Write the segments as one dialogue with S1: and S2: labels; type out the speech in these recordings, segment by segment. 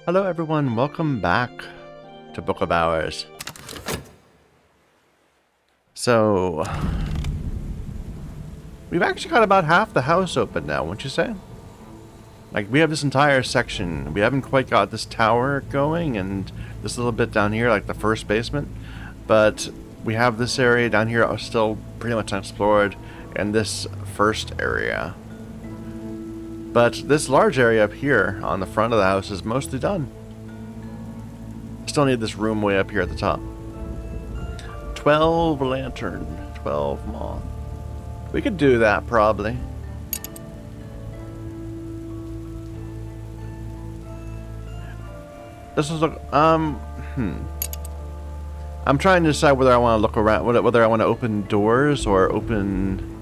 S1: Hello everyone, welcome back to Book of Hours. So, we've actually got about half the house open now, wouldn't you say? Like, we have this entire section. We haven't quite got this tower going and this little bit down here, like the first basement. But we have this area down here still pretty much unexplored, and this first area. But this large area up here on the front of the house is mostly done. Still need this room way up here at the top. 12 lantern, 12 moth. We could do that probably. This is look. I'm trying to decide whether I want to look around, whether I want to open doors or open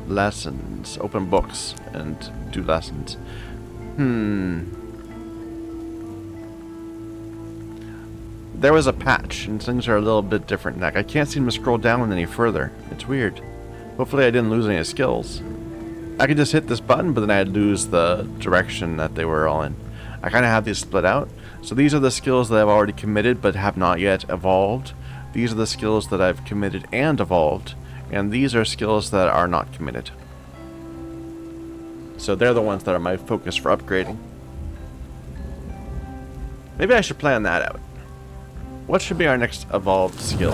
S1: lessons, open books and do lessons. There was a patch and things are a little bit different. Like, I can't seem to scroll down any further. It's weird. Hopefully I didn't lose any skills. I could just hit this button, but then I'd lose the direction that they were all in. I kind of have these split out. So these are the skills that I've already committed but have not yet evolved. These are the skills that I've committed and evolved. And these are skills that are not committed. So they're the ones that are my focus for upgrading. Maybe I should plan that out. What should be our next evolved skill?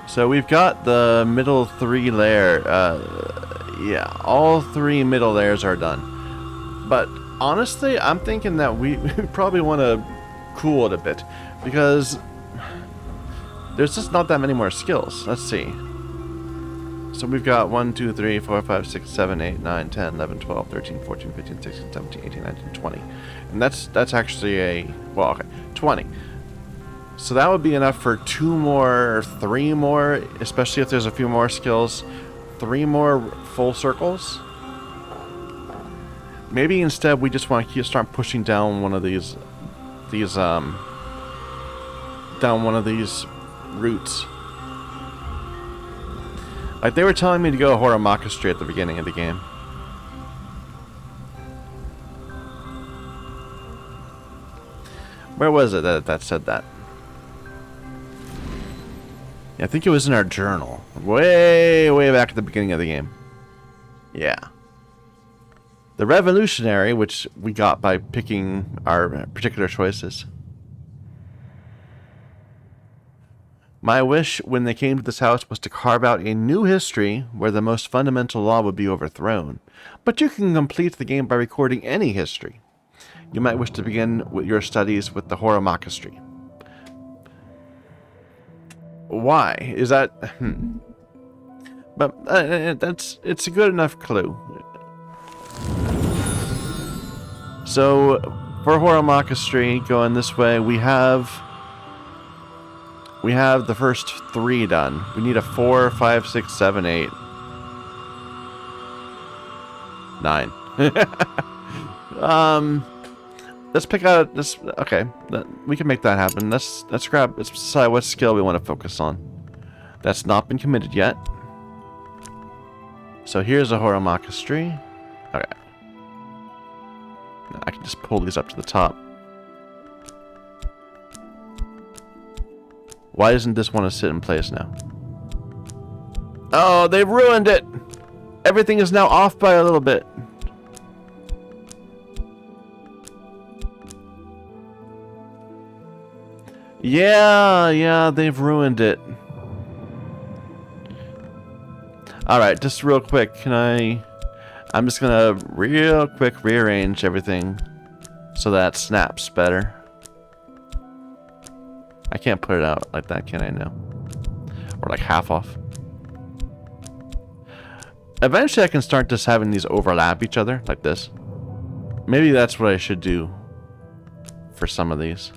S1: So we've got the middle three layer. Yeah, all three middle layers are done. But honestly, I'm thinking that we probably want to cool it a bit. Because there's just not that many more skills. Let's see. So we've got 1, 2, 3, 4, 5, 6, 7, 8, 9, 10, 11, 12, 13, 14, 15, 16, 17, 18, 19, 20. And that's actually a... Well, okay. 20. So that would be enough for 2 more, 3 more, especially if there's a few more skills. 3 more full circles. Maybe instead we just want to start pushing down one of these down one of these routes. Like, they were telling me to go Horamakastri at the beginning of the game. Where was it that said that? Yeah, I think it was in our journal. Way back at the beginning of the game. Yeah. The Revolutionary, which we got by picking our particular choices. My wish when they came to this house was to carve out a new history where the most fundamental law would be overthrown. But you can complete the game by recording any history. You might wish to begin with your studies with the Horamakastri. Why? Is that... But it's a good enough clue. So, for Horamakastri, going this way, we have the first 3 done. We need a 4, 5, 6, 7, 8. 9. Let's pick out this. Okay, we can make that happen. Let's decide what skill we want to focus on. That's not been committed yet. So here's a Horamakastri. Okay. I can just pull these up to the top. Why doesn't this want to sit in place now? Oh, they've ruined it! Everything is now off by a little bit. Yeah, they've ruined it. Alright, just real quick, I'm just gonna real quick rearrange everything so that snaps better. I can't put it out like that, can I now? Or like half off. Eventually I can start just having these overlap each other, like this. Maybe that's what I should do for some of these.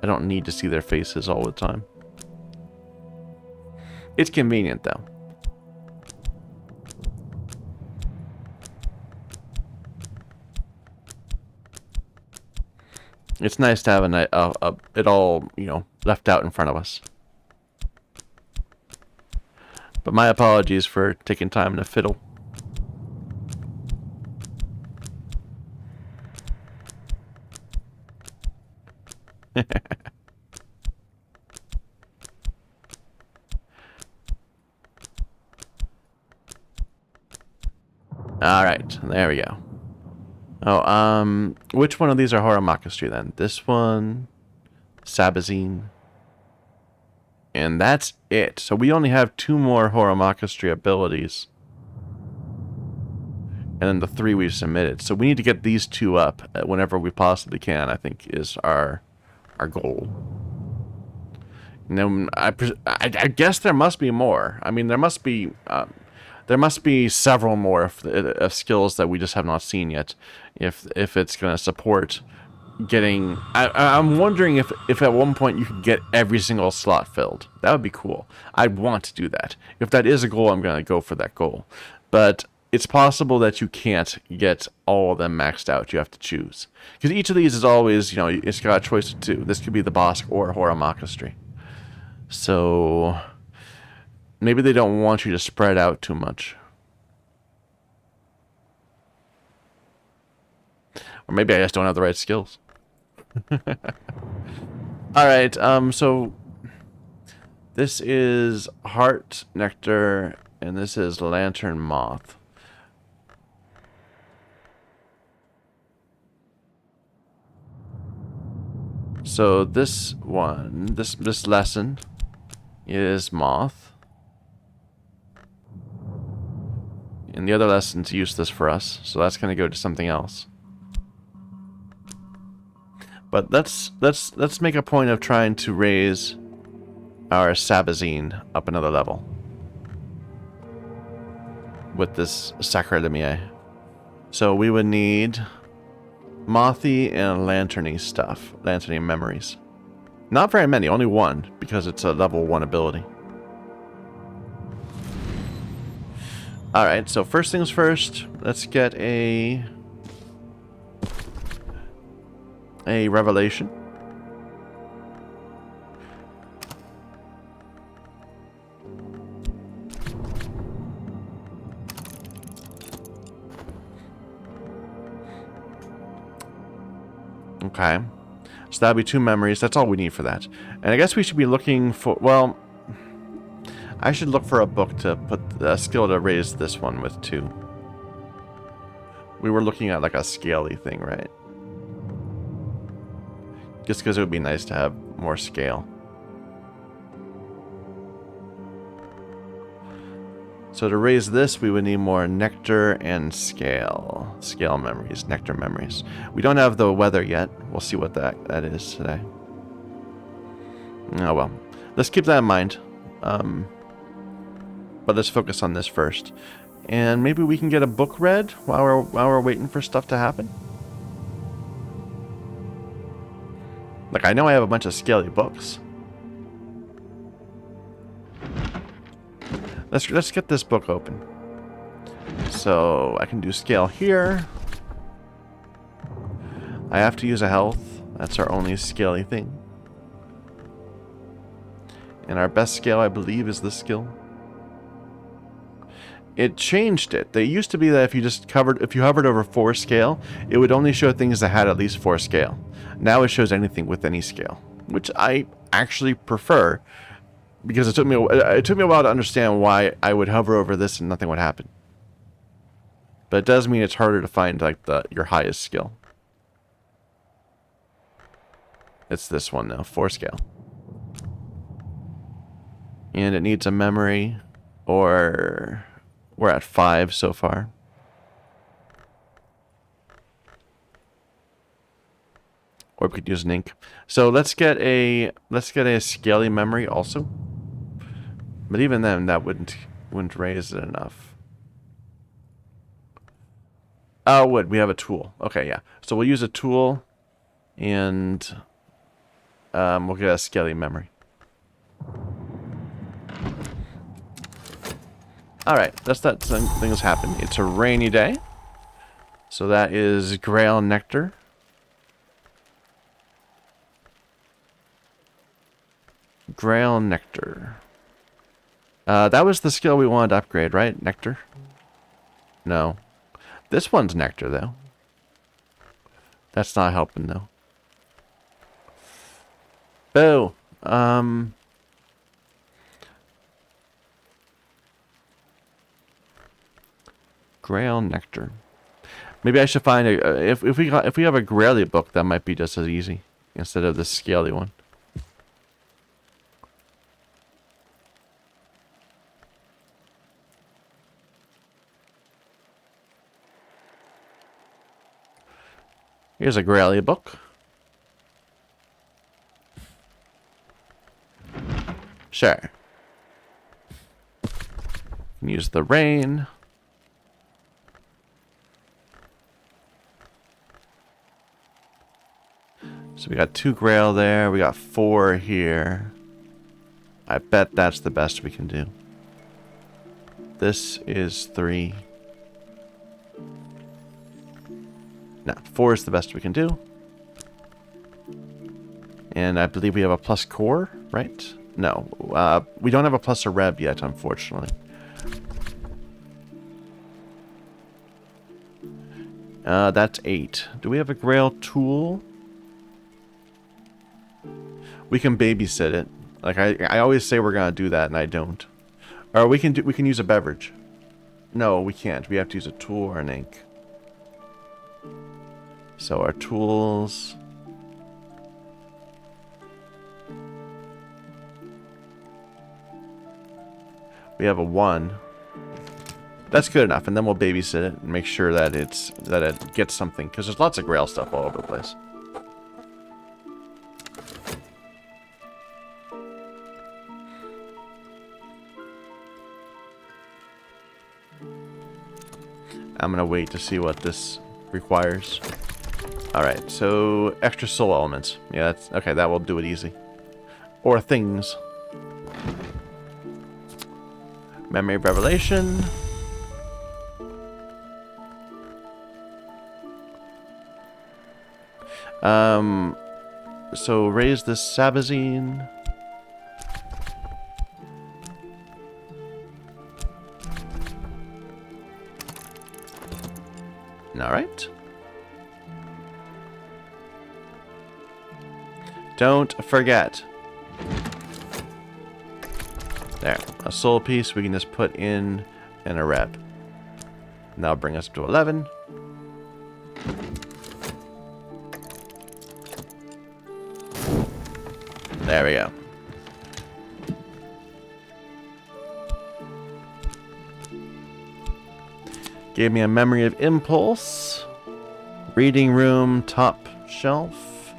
S1: I don't need to see their faces all the time. It's convenient though. It's nice to have it all, left out in front of us. But my apologies for taking time to fiddle. Alright, there we go. Oh, which one of these are Horamakastri then? This one, Sabazine, and that's it. So we only have 2 more Horamakastri abilities. And then the 3 we've submitted. So we need to get these 2 up whenever we possibly can, I think, is our goal. And then I guess there must be more. I mean, there must be several more of skills that we just have not seen yet. If it's going to support getting... I'm wondering if at one point you could get every single slot filled. That would be cool. I'd want to do that. If that is a goal, I'm going to go for that goal. But it's possible that you can't get all of them maxed out. You have to choose. Because each of these is always, you know, it's got a choice of 2. This could be the boss or Horamakastri. So maybe they don't want you to spread out too much. Or maybe I just don't have the right skills. Alright, so this is Heart Nectar, and this is Lantern Moth. So this one, this lesson is Moth. And the other lesson's useless for us, so that's going to go to something else. But let's make a point of trying to raise our Sabazine up another level with this Sacre Lumiere. So we would need Mothy and Lanterny stuff, Lanterny memories. Not very many, only 1, because it's a level 1 ability. Alright, so first things first, let's get a revelation. Okay. So that'll be 2 memories. That's all we need for that. And I guess we should be looking for... Well, I should look for a book to put a skill to raise this one with 2. We were looking at like a scaly thing, right? Just because it would be nice to have more scale. So to raise this, we would need more nectar and scale. Scale memories, nectar memories. We don't have the weather yet. We'll see what that is today. Oh well. Let's keep that in mind. But let's focus on this first. And maybe we can get a book read while we're waiting for stuff to happen. Like, I know I have a bunch of scaly books. Let's get this book open. So I can do scale here. I have to use a health. That's our only scaly thing. And our best scale, I believe, is this skill. It changed it. They used to be that if you hovered over 4 scale, it would only show things that had at least 4 scale. Now it shows anything with any scale, which I actually prefer. Because it took me a while to understand why I would hover over this and nothing would happen. But it does mean it's harder to find like your highest skill. It's this one now, 4 scale. And it needs a memory, or we're at 5 so far. Or we could use an ink. So let's get a scaly memory also. But even then, that wouldn't raise it enough. Oh, it would. We have a tool. Okay, yeah. So we'll use a tool, and we'll get a scaly memory. Alright, let's let things happen. It's a rainy day. So that is Grail Nectar. Grail Nectar. That was the skill we wanted to upgrade, right? Nectar? No. This one's Nectar, though. That's not helping, though. Boo! Grail nectar. Maybe I should find a if we have a Grailie book, that might be just as easy instead of the scaly one. Here's a Grailie book. Sure. Use the rain. So we got 2 Grail there. We got 4 here. I bet that's the best we can do. This is 3. No, 4 is the best we can do. And I believe we have a plus core, right? No, we don't have a plus a rev yet, unfortunately. That's 8. Do we have a Grail tool? We can babysit it. Like I always say we're gonna do that, and I don't. Or we can use a beverage. No, we can't. We have to use a tool or an ink. So our tools. We have a 1. That's good enough, and then we'll babysit it and make sure that it gets something, because there's lots of Grail stuff all over the place. I'm gonna wait to see what this requires. Alright, so extra soul elements. Yeah, that's okay, that will do it easy. Or things. Memory of Revelation. So raise this Sabazine. Alright. Don't forget. There. A soul piece we can just put in a rep. And that'll bring us up to 11. There we go. Gave me a memory of impulse. Reading room, top shelf.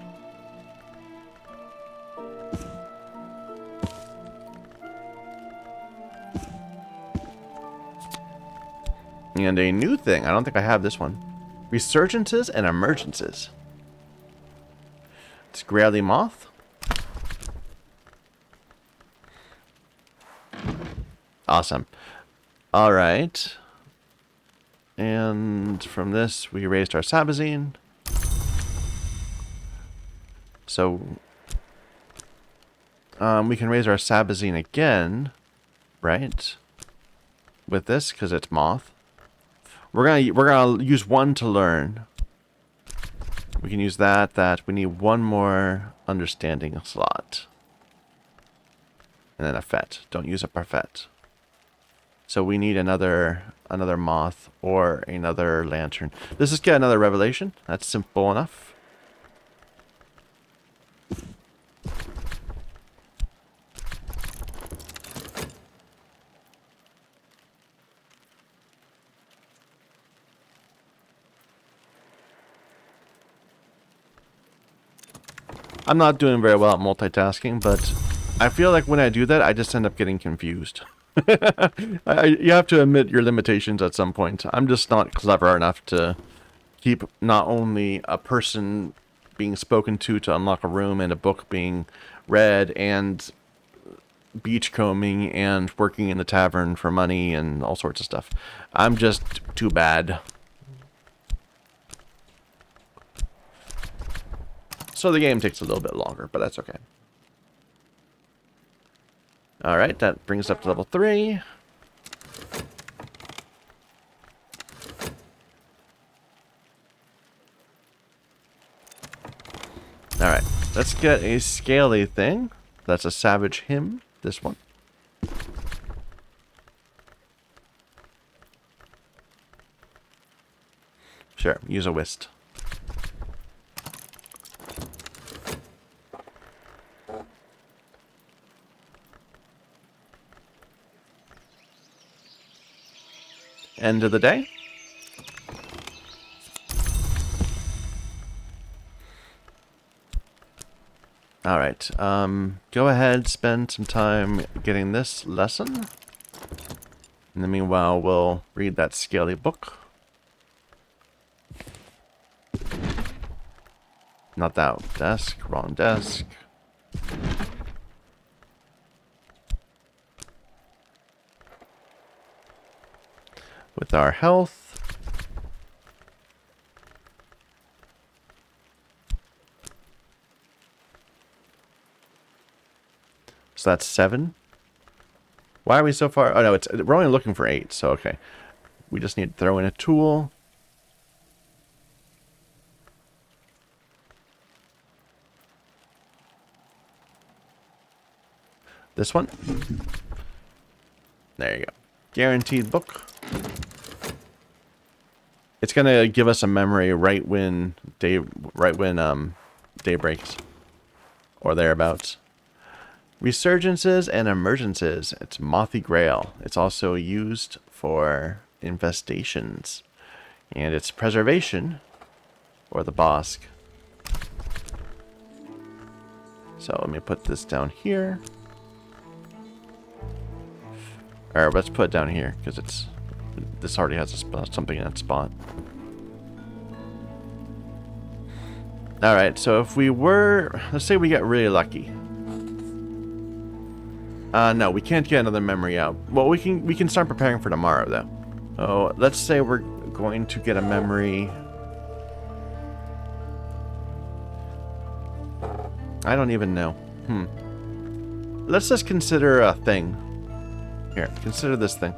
S1: And a new thing. I don't think I have this one. Resurgences and emergences. It's Grailie Moth. Awesome. Alright. And from this, we raised our Sabazine. So, we can raise our Sabazine again, right? With this, because it's Moth. We're gonna use 1 to learn. We can use that. We need 1 more understanding slot. And then a Fet. Don't use a Parfait. So we need another Moth or another Lantern. Let's just get another Revelation. That's simple enough. I'm not doing very well at multitasking, but I feel like when I do that, I just end up getting confused. You have to admit your limitations at some point. I'm just not clever enough to keep not only a person being spoken to unlock a room and a book being read and beachcombing and working in the tavern for money and all sorts of stuff. I'm just too bad. So the game takes a little bit longer, but that's okay. Alright, that brings us up to level 3. Alright, let's get a scaly thing. That's a Savage Hymn, this one. Sure, use a whist. End of the day. All right. Go ahead, spend some time getting this lesson. In the meanwhile, we'll read that scaly book. Not that desk. Wrong desk. With our health. So that's 7. Why are we so far? Oh no, we're only looking for 8, so okay. We just need to throw in a tool. This one. There you go. Guaranteed book. It's gonna give us a memory right when day breaks. Or thereabouts. Resurgences and emergences. It's Mothy Grail. It's also used for infestations. And it's preservation, or the Bosk. So let me put this down here. Or let's put it down here, because this already has something in that spot. Alright, so if we were... Let's say we get really lucky. No, we can't get another memory out. Well, we can start preparing for tomorrow, though. Oh, let's say we're going to get a memory. I don't even know. Let's just consider a thing. Here, consider this thing.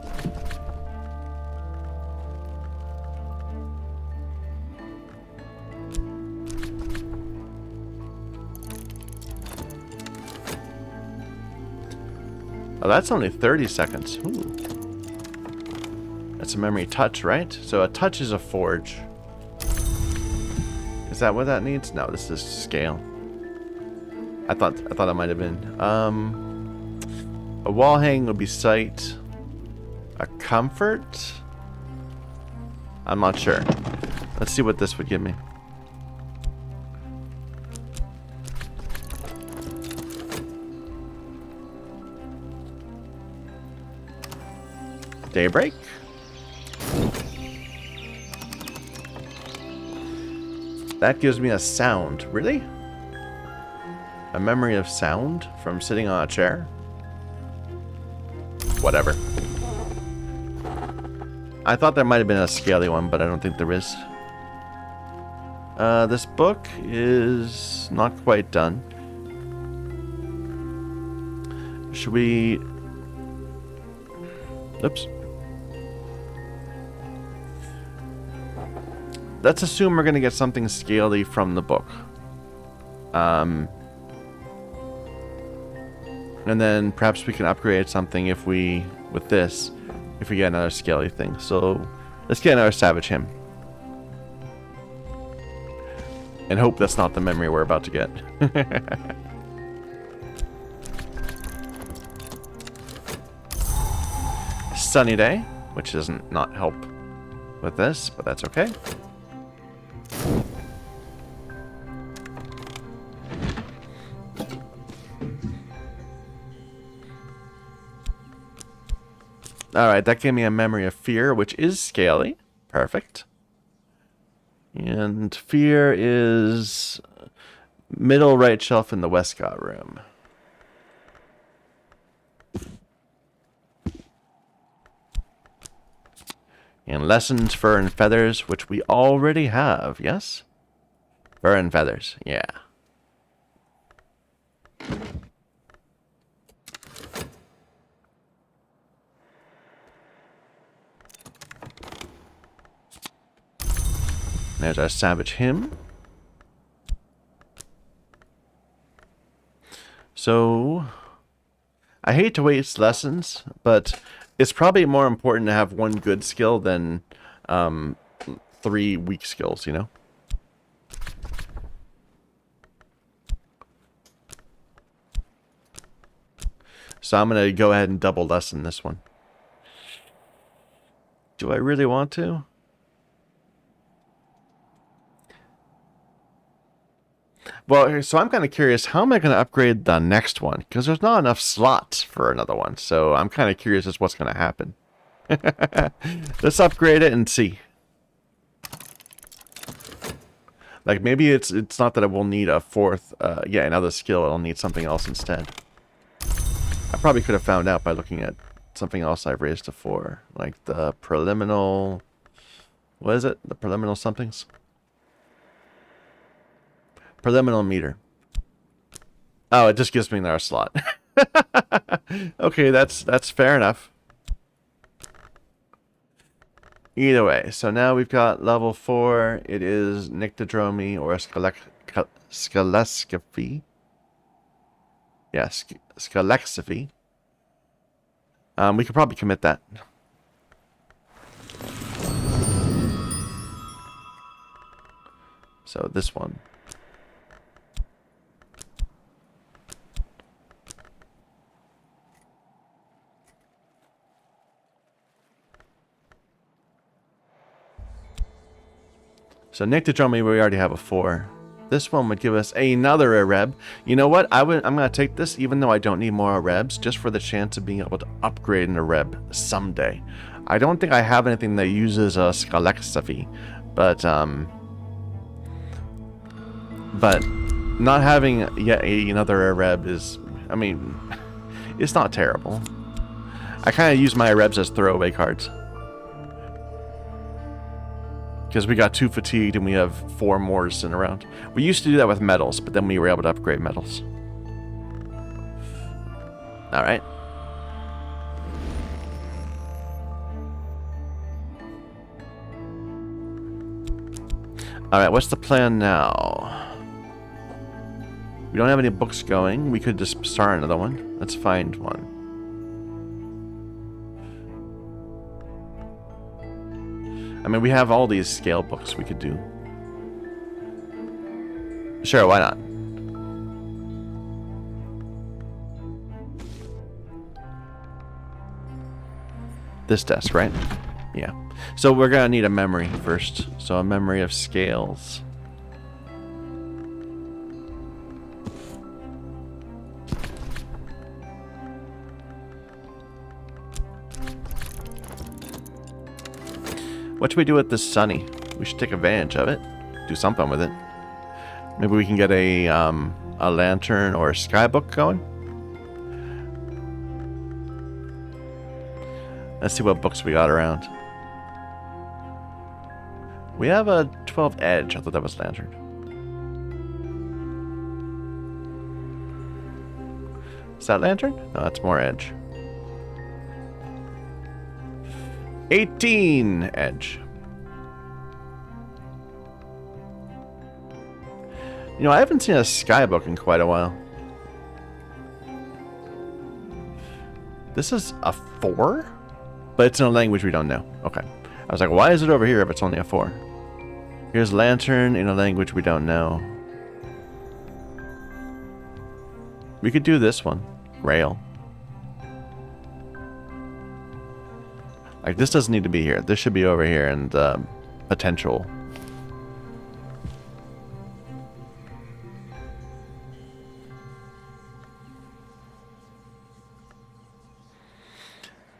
S1: Oh, that's only 30 seconds. Ooh. That's a memory touch, right? So a touch is a forge. Is that what that needs? No, this is scale. I thought it might have been. A wall hang would be sight. A comfort? I'm not sure. Let's see what this would give me. Daybreak. That gives me a sound. Really? A memory of sound from sitting on a chair? Whatever. I thought there might have been a scaly one, but I don't think there is. This book is not quite done. Should we... Oops. Let's assume we're going to get something scaly from the book. And then perhaps we can upgrade something if we, with this, if we get another scaly thing. So let's get another Savage Hymn. And hope that's not the memory we're about to get. Sunny day, which doesn't not help with this, but that's okay. Alright, that gave me a memory of fear, which is scaly. Perfect. And fear is middle right shelf in the Westcott room. And lessons, fur and feathers, which we already have, yes? Fur and feathers, yeah. There's our Savage Hymn. So, I hate to waste lessons, but it's probably more important to have one good skill than 3 weak skills, you know? So I'm going to go ahead and double lesson this one. Do I really want to? Well, so I'm kind of curious, how am I going to upgrade the next one? Because there's not enough slots for another one. So I'm kind of curious as what's going to happen. Let's upgrade it and see. Like, maybe it's not that I will need a fourth, another skill. I'll need something else instead. I probably could have found out by looking at something else I've raised to 4. Like the preliminal... What is it? The preliminal somethings? Preliminal meter. Oh, it just gives me another slot. Okay, that's fair enough. Either way, so now we've got level 4. It is Nyctodromy or Scalexophy. Yeah, Scalexophy. We could probably commit that. So this one. So Nyctodromy, we already have a 4. This one would give us another Areb. You know what? I'm going to take this, even though I don't need more Arebs, just for the chance of being able to upgrade an Areb someday. I don't think I have anything that uses a Scalexophy, but not having yet another Areb is, I mean, it's not terrible. I kind of use my Arebs as throwaway cards. Because we got 2 fatigued and we have 4 more sitting around. We used to do that with metals, but then we were able to upgrade metals. Alright. Alright, what's the plan now? We don't have any books going. We could just start another one. Let's find one. I mean, we have all these scale books we could do. Sure, why not? This desk, right? Yeah. So we're gonna need a memory first. So a memory of scales. What should we do with this Sunny? We should take advantage of it. Do something with it. Maybe we can get a lantern or a skybook going. Let's see what books we got around. We have a 12 Edge. I thought that was lantern. Is that lantern? No, that's more Edge. 18 Edge. You know, I haven't seen a skybook in quite a while. This is a 4? But it's in a language we don't know. Okay. I was like, why is it over here if it's only a 4? Here's lantern in a language we don't know. We could do this one. Rail. Like, this doesn't need to be here. This should be over here and potential.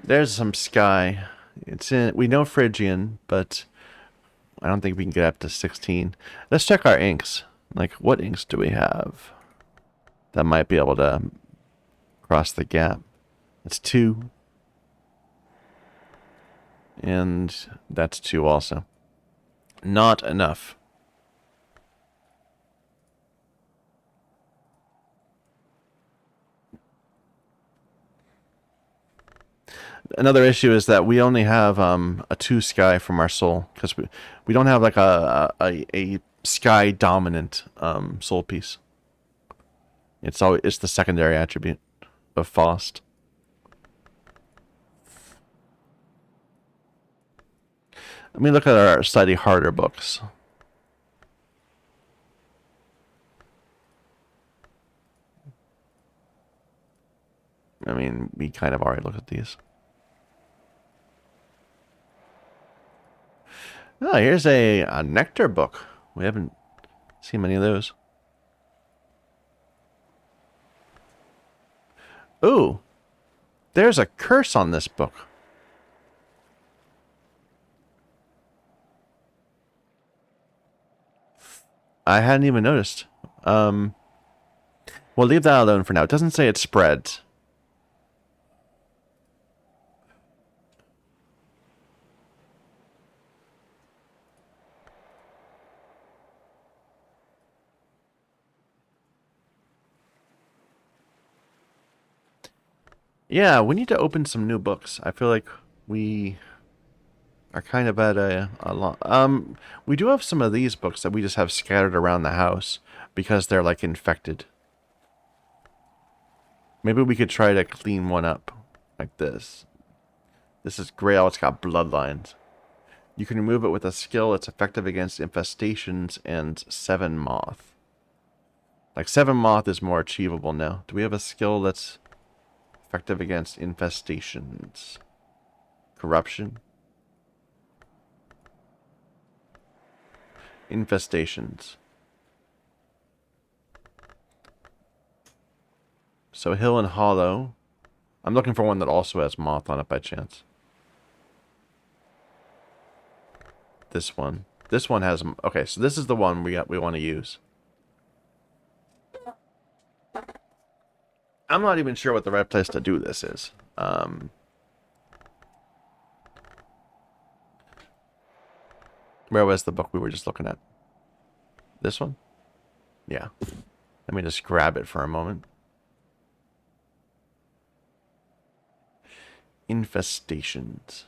S1: There's some sky. It's in. We know Phrygian, but I don't think we can get up to 16. Let's check our inks. Like, what inks do we have that might be able to cross the gap? That's 2. And that's 2 also. Not enough. Another issue is that we only have a 2 sky from our soul, because we don't have like a sky dominant soul piece. It's the secondary attribute of Faust. Let me look at our slightly harder books. I mean, we kind of already looked at these. Oh, here's a nectar book. We haven't seen many of those. Ooh, there's a curse on this book. I hadn't even noticed. We'll leave that alone for now. It doesn't say it spreads. Yeah, we need to open some new books. I feel like we are kind of at a lot. We do have some of these books that we just have scattered around the house because they're like infected. Maybe we could try to clean one up like this. This is Grail. It's got bloodlines. You can remove it with a skill. It's effective against infestations and 7 moth. Like 7 moth is more achievable now. Do we have a skill that's effective against infestations? Corruption. Infestations. So Hill and Hollow. I'm looking for one that also has moth on it by chance. This one. This one has... Okay, so this is the one we want to use. I'm not even sure what the right place to do this is. Where was the book we were just looking at? This one? Yeah. Let me just grab it for a moment. Infestations.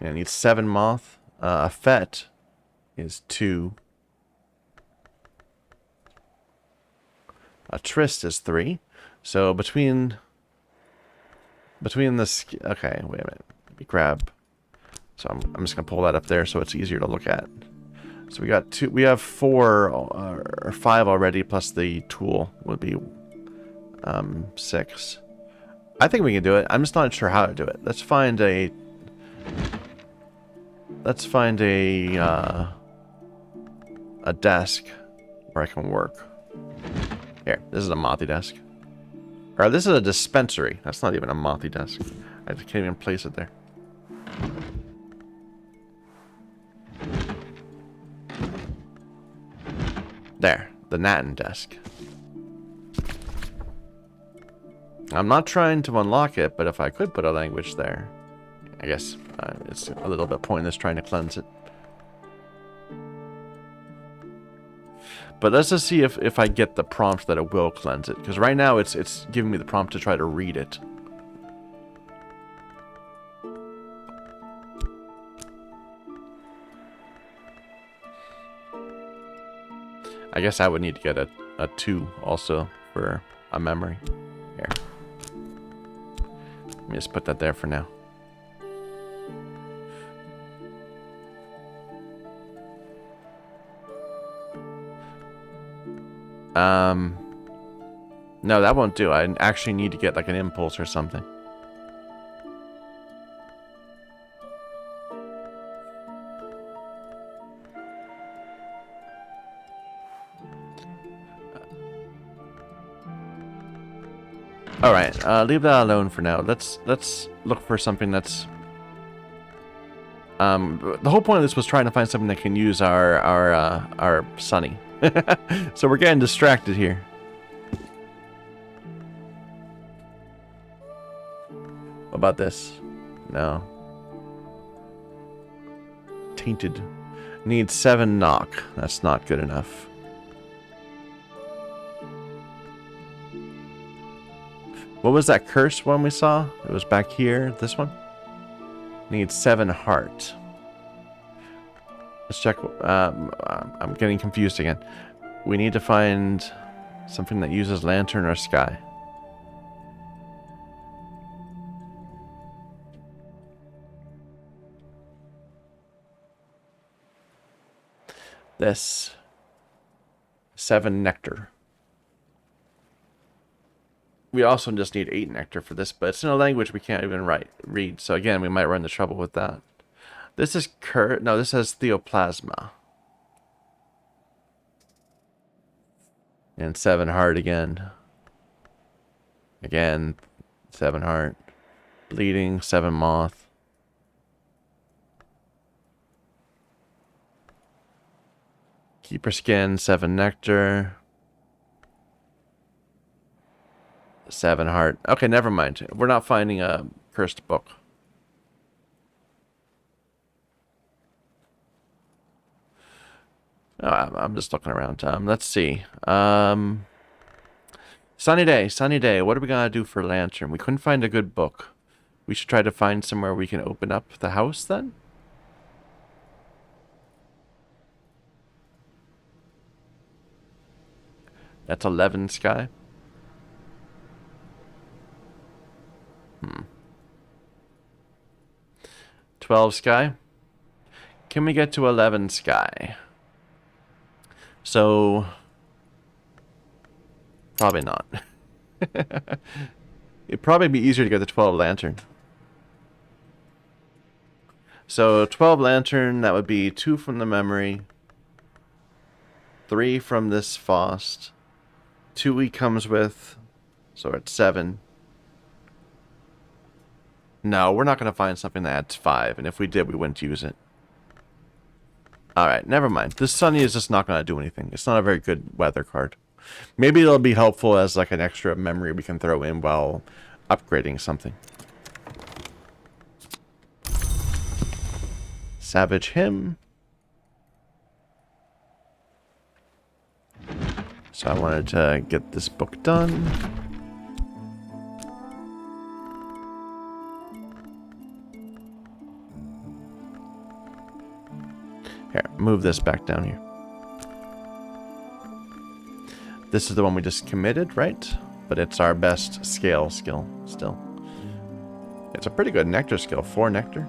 S1: Yeah, I need 7 moth. A fet is 2. A tryst is 3. So between the... Okay, wait a minute. Let me grab... So I'm just going to pull that up there so it's easier to look at. So we got 2... We have 4 or 5 already, plus the tool would be 6. I think we can do it. I'm just not sure how to do it. Let's find a... a desk where I can work. Here, this is a mothy desk. Or this is a dispensary. That's not even a mothy desk. I can't even place it there. There, the Natin desk. I'm not trying to unlock it, but if I could put a language there, I guess it's a little bit pointless trying to cleanse it. But let's just see if I get the prompt that it will cleanse it. Because right now it's giving me the prompt to try to read it. I guess I would need to get a 2 also for a memory. Here. Let me just put that there for now. No, that won't do. I actually need to get like an impulse or something. All right, leave that alone for now. Let's look for something that's. The whole point of this was trying to find something that can use our Sunny. So we're getting distracted here. What about this? No. Tainted. Needs 7 knock. That's not good enough. What was that curse one we saw? It was back here. This one? Needs 7 heart. Let's check. I'm getting confused again. We need to find something that uses lantern or sky. This. 7 nectar. We also just need 8 nectar for this, but it's in a language we can't even read. So again, we might run into trouble with that. This is no, this has Theoplasma. And 7 heart again. Again, 7 heart. Bleeding, 7 moth. Keeper skin, 7 nectar. 7 heart. Okay, never mind. We're not finding a cursed book. Oh, I'm just looking around. Let's see. Sunny day, sunny day. What are we gonna do for lantern? We couldn't find a good book. We should try to find somewhere we can open up the house then? That's 11 sky. 12 sky. Can we get to 11 sky? So, probably not. It'd probably be easier to get the 12 lantern. So 12 lantern, that would be 2 from the memory, 3 from this Faust, 2 he comes with, so it's 7. No, we're not going to find something that adds 5, and if we did, we wouldn't use it. Alright, never mind. This Sunny is just not going to do anything. It's not a very good weather card. Maybe it'll be helpful as like an extra memory we can throw in while upgrading something. Savage him. So I wanted to get this book done. Here, move this back down here. This is the one we just committed, right? But it's our best scale skill still. It's a pretty good nectar skill, 4 nectar.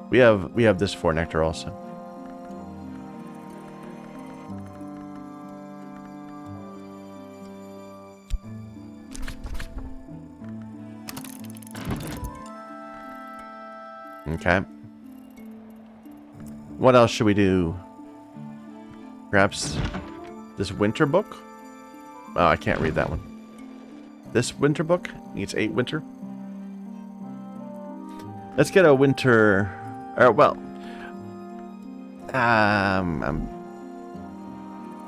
S1: We have this 4 nectar also. Okay. What else should we do? Perhaps this winter book? Oh, I can't read that one. This winter book needs 8 winter. Let's get a winter...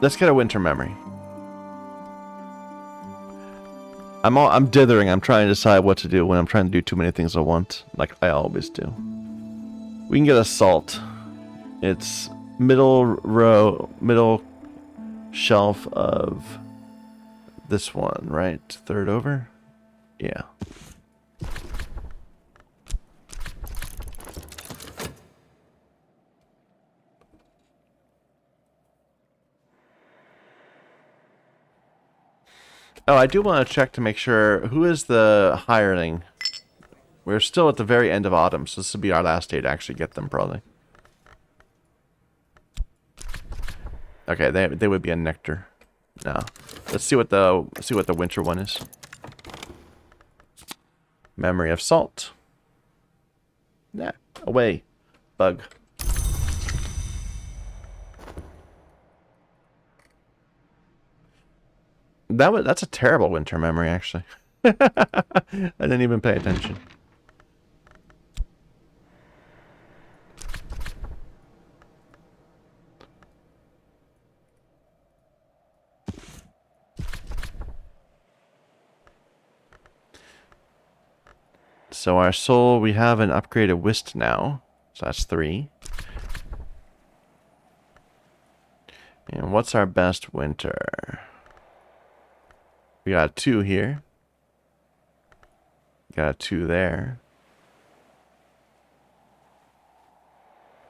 S1: let's get a winter memory. I'm dithering. I'm trying to decide what to do when I'm trying to do too many things at once, like I always do. We can get assault. It's middle shelf of this one, right? 3rd over? Yeah. Oh, I do want to check to make sure who is the hireling. We're still at the very end of autumn, so this will be our last day to actually get them, probably. Okay, they would be a nectar. No, let's see what the winter one is. Memory of salt. Nah, away, bug. That's a terrible winter memory, actually. I didn't even pay attention. So our soul, we have an upgraded whist now. So that's 3. And what's our best winter? We got a 2 here. Got a 2 there.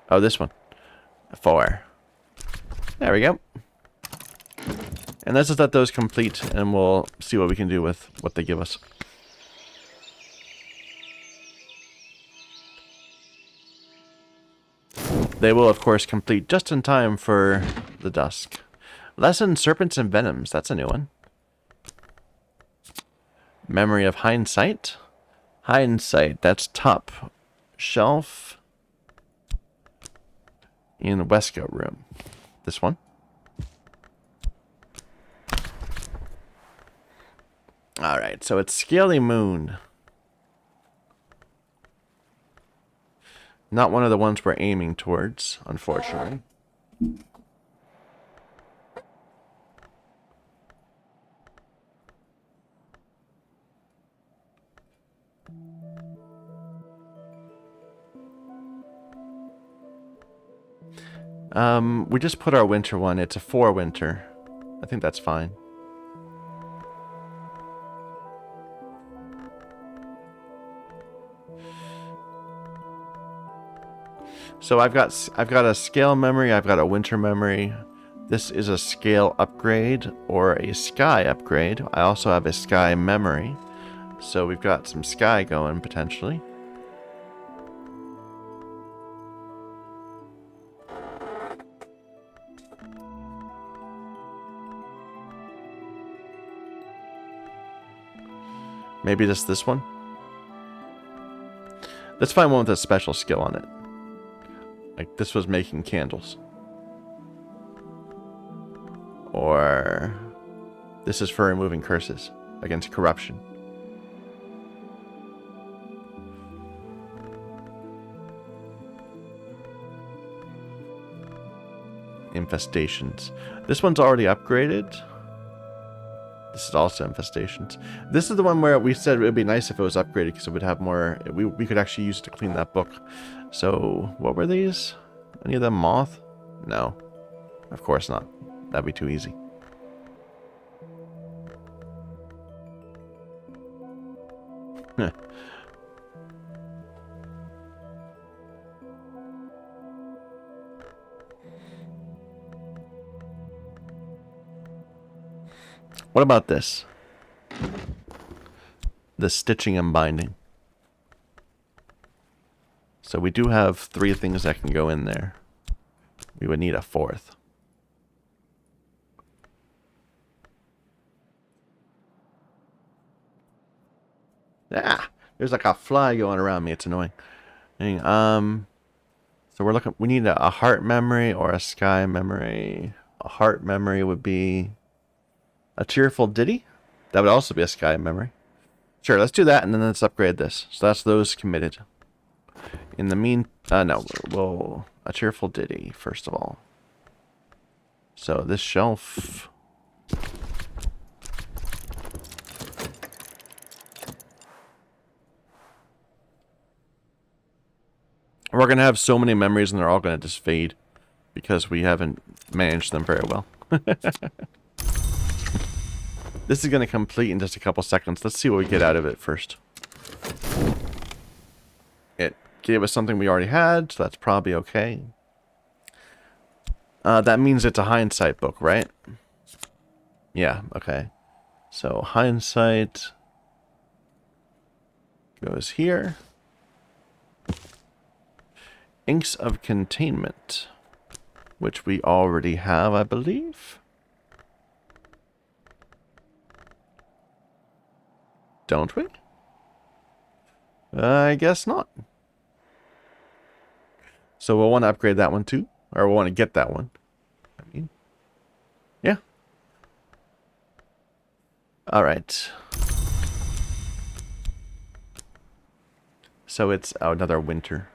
S1: Oh, this one. A 4. There we go. And let's just let those complete, and we'll see what we can do with what they give us. They will, of course, complete just in time for the dusk. Lesson Serpents and Venoms. That's a new one. Memory of Hindsight. Hindsight. That's top shelf in the Westcoat room. This one. Alright, so it's Scaly Moon. Not one of the ones we're aiming towards, unfortunately. We just put our winter one. It's a 4 winter. I think that's fine. So I've got a scale memory, I've got a winter memory. This is a scale upgrade or a sky upgrade. I also have a sky memory. So we've got some sky going potentially. Maybe just this one. Let's find one with a special skill on it. Like this was making candles. Or this is for removing curses against corruption. Infestations. This one's already upgraded. This is also infestations. This is the one where we said it would be nice if it was upgraded because it would have more. We could actually use it to clean that book. So what were these? Any of them moth? No, of course not. That'd be too easy. What about this? The stitching and binding. So we do have 3 things that can go in there. We would need a 4th. Ah, there's like a fly going around me. It's annoying. So we're looking. We need a heart memory or a sky memory. A heart memory would be a cheerful ditty. That would also be a sky memory. Sure, let's do that and then let's upgrade this. So that's those committed. In the no, we'll a cheerful ditty first of all. So this shelf. We're going to have so many memories and they're all going to just fade because we haven't managed them very well. This is going to complete in just a couple seconds. Let's see what we get out of it first. It gave us something we already had, so that's probably okay. That means it's a hindsight book, right? Yeah, okay. So hindsight goes here. Inks of Containment, which we already have, I believe. Don't we? I guess not. So we'll want to upgrade that one too, or we'll want to get that one. I mean, yeah. All right. So it's another winter.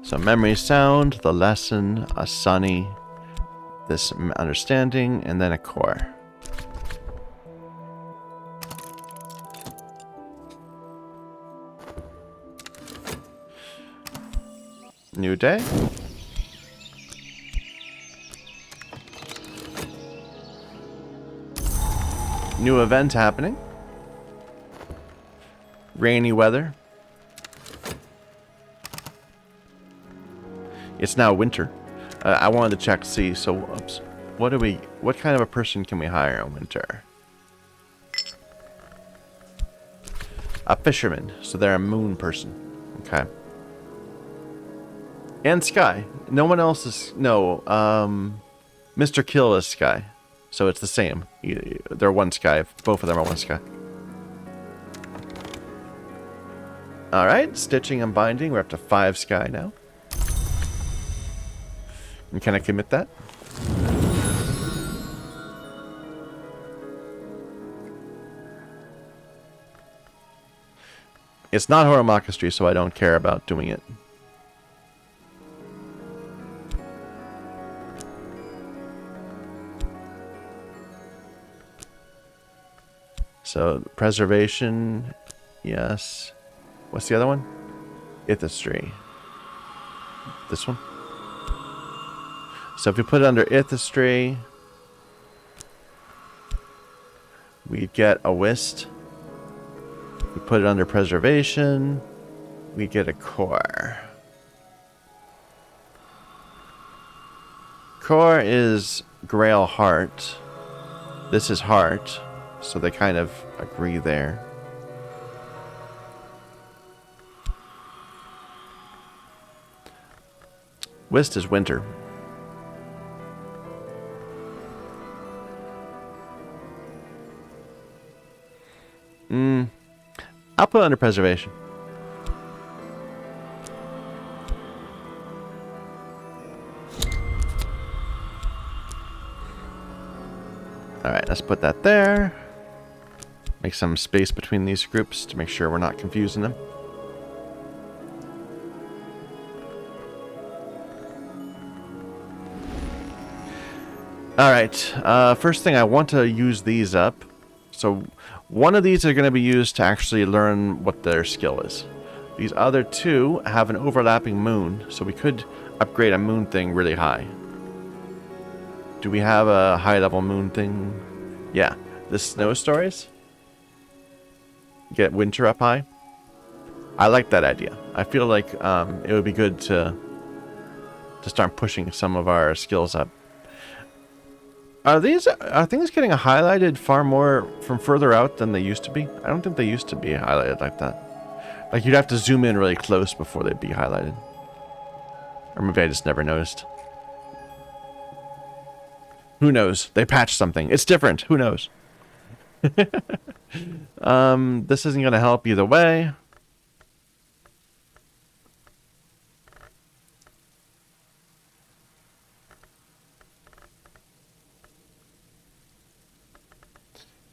S1: So memory sound, the lesson, a sunny, this understanding, and then a core. New day. New event happening. Rainy weather. It's now winter. I wanted to check to see, so, oops. What kind of a person can we hire in winter? A fisherman. So they're a moon person. Okay. And sky. No one else is... No, Mr. Kill is sky. So it's the same. They're one sky. Both of them are one sky. Alright, stitching and binding. We're up to 5 sky now. And can I commit that? It's not Horomakastri, so I don't care about doing it. So, preservation, yes. What's the other one? Ithistry. This one? So if we put it under Ithistry, we get a Whist. If we put it under preservation, we get a core. Core is Grail Heart. This is Heart. So they kind of agree there. Whist is winter. I'll put it under preservation. Alright, let's put that there. Make some space between these groups to make sure we're not confusing them. Alright, first thing I want to use these up. So one of these are going to be used to actually learn what their skill is. These other two have an overlapping moon, so we could upgrade a moon thing really high. Do we have a high level moon thing? Yeah, the snow stories. Get winter up high. I like that idea. I feel like it would be good to start pushing some of our skills up. Are things getting highlighted far more from further out than they used to be? I don't think they used to be highlighted like that. Like you'd have to zoom in really close before they'd be highlighted. Or maybe I just never noticed. Who knows? They patched something. It's different. Who knows? This isn't going to help either way.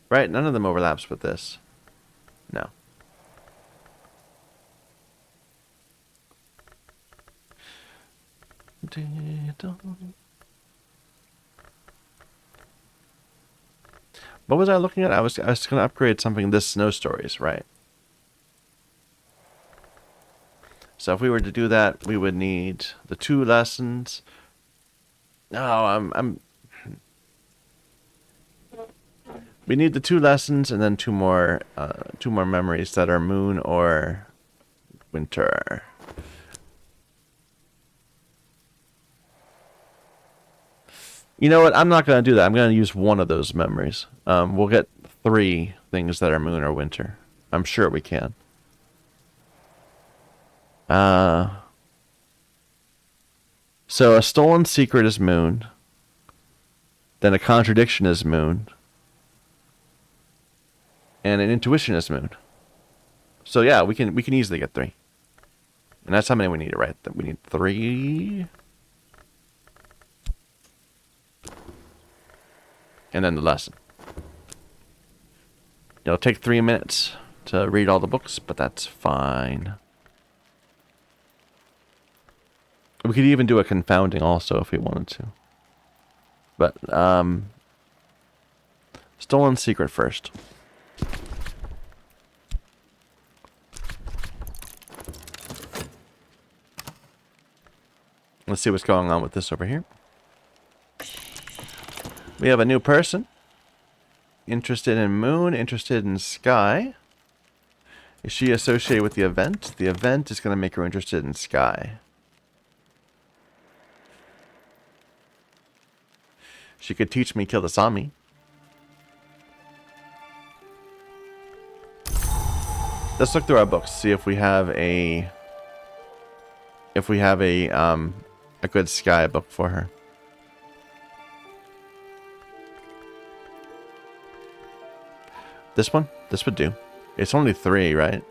S1: Right, none of them overlaps with this. No. What was I looking at? I was going to upgrade something this Snow Stories, right? So if we were to do that, we would need the 2 lessons. No, we need the 2 lessons and then 2 more memories that are moon or winter. You know what? I'm not going to do that. I'm going to use one of those memories. We'll get 3 things that are moon or winter. I'm sure we can. So a stolen secret is moon. Then a contradiction is moon. And an intuition is moon. So yeah, we can easily get 3. And that's how many we need, right? We need 3. And then the lesson. It'll take 3 minutes to read all the books, but that's fine. We could even do a confounding also if we wanted to. But, stolen secret first. Let's see what's going on with this over here. We have a new person. Interested in moon, interested in sky. Is she associated with the event? The event is going to make her interested in sky. She could teach me Kill the Sami. Let's look through our books, see if we have a good Sky book for her. This one? This would do. It's only 3, right?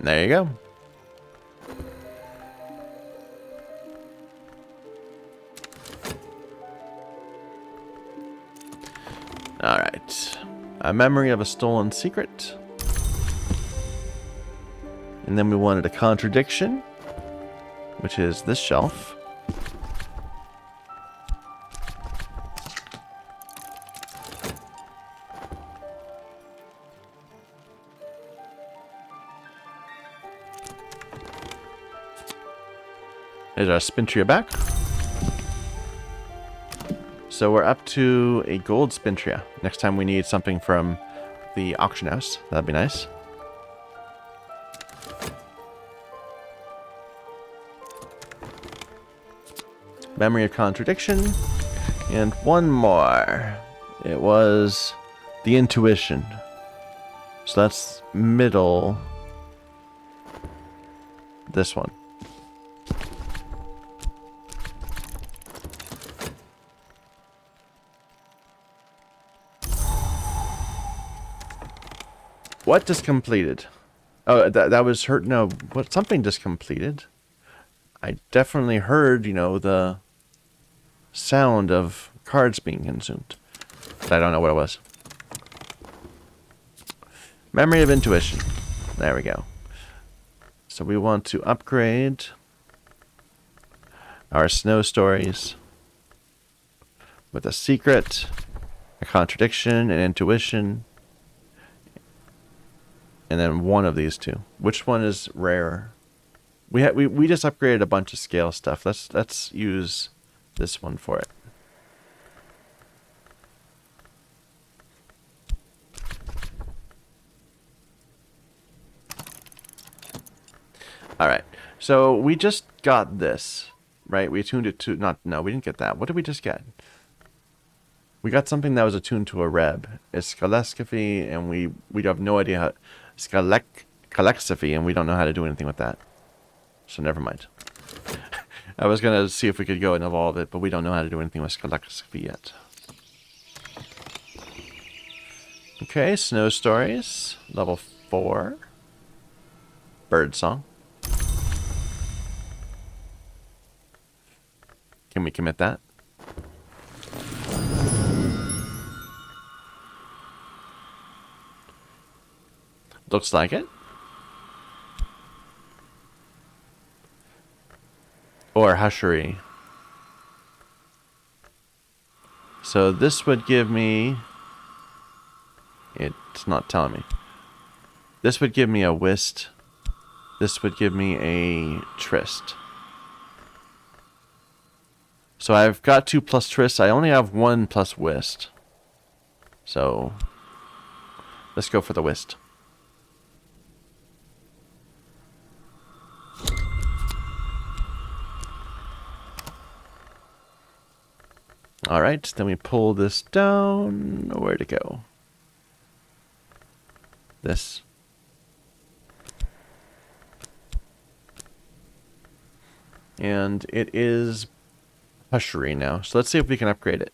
S1: There you go. Alright. A memory of a stolen secret. And then we wanted a contradiction, which is this shelf. There's our Spintria back. So we're up to a gold Spintria. Next time we need something from the auction house. That'd be nice. Memory of contradiction. And one more. It was the intuition. So that's middle. This one. What just completed? Oh, that was her. No, what? Something just completed. I definitely heard, you know, the sound of cards being consumed. But I don't know what it was. Memory of intuition. There we go. So we want to upgrade our snow stories with a secret, a contradiction, an intuition. And then one of these two. Which one is rarer? We just upgraded a bunch of scale stuff. Let's use this one for it. All right. So we just got this, right? We attuned it to no, we didn't get that. What did we just get? We got something that was attuned to a Reb. It's Scalexophy, and we have no idea how. Scalexophy, and we don't know how to do anything with that. So never mind. I was going to see if we could go and evolve it, but we don't know how to do anything with Scalexophy yet. Okay, Snow Stories. Level 4. Bird Song. Can we commit that? Looks like it. Or Hushery. So this would give me... It's not telling me. This would give me a Whist. This would give me a Tryst. So I've got 2 plus Tryst. I only have 1 plus Whist. So let's go for the Whist. Alright, then we pull this down. Where'd it go? This. And it is Hushery now. So let's see if we can upgrade it.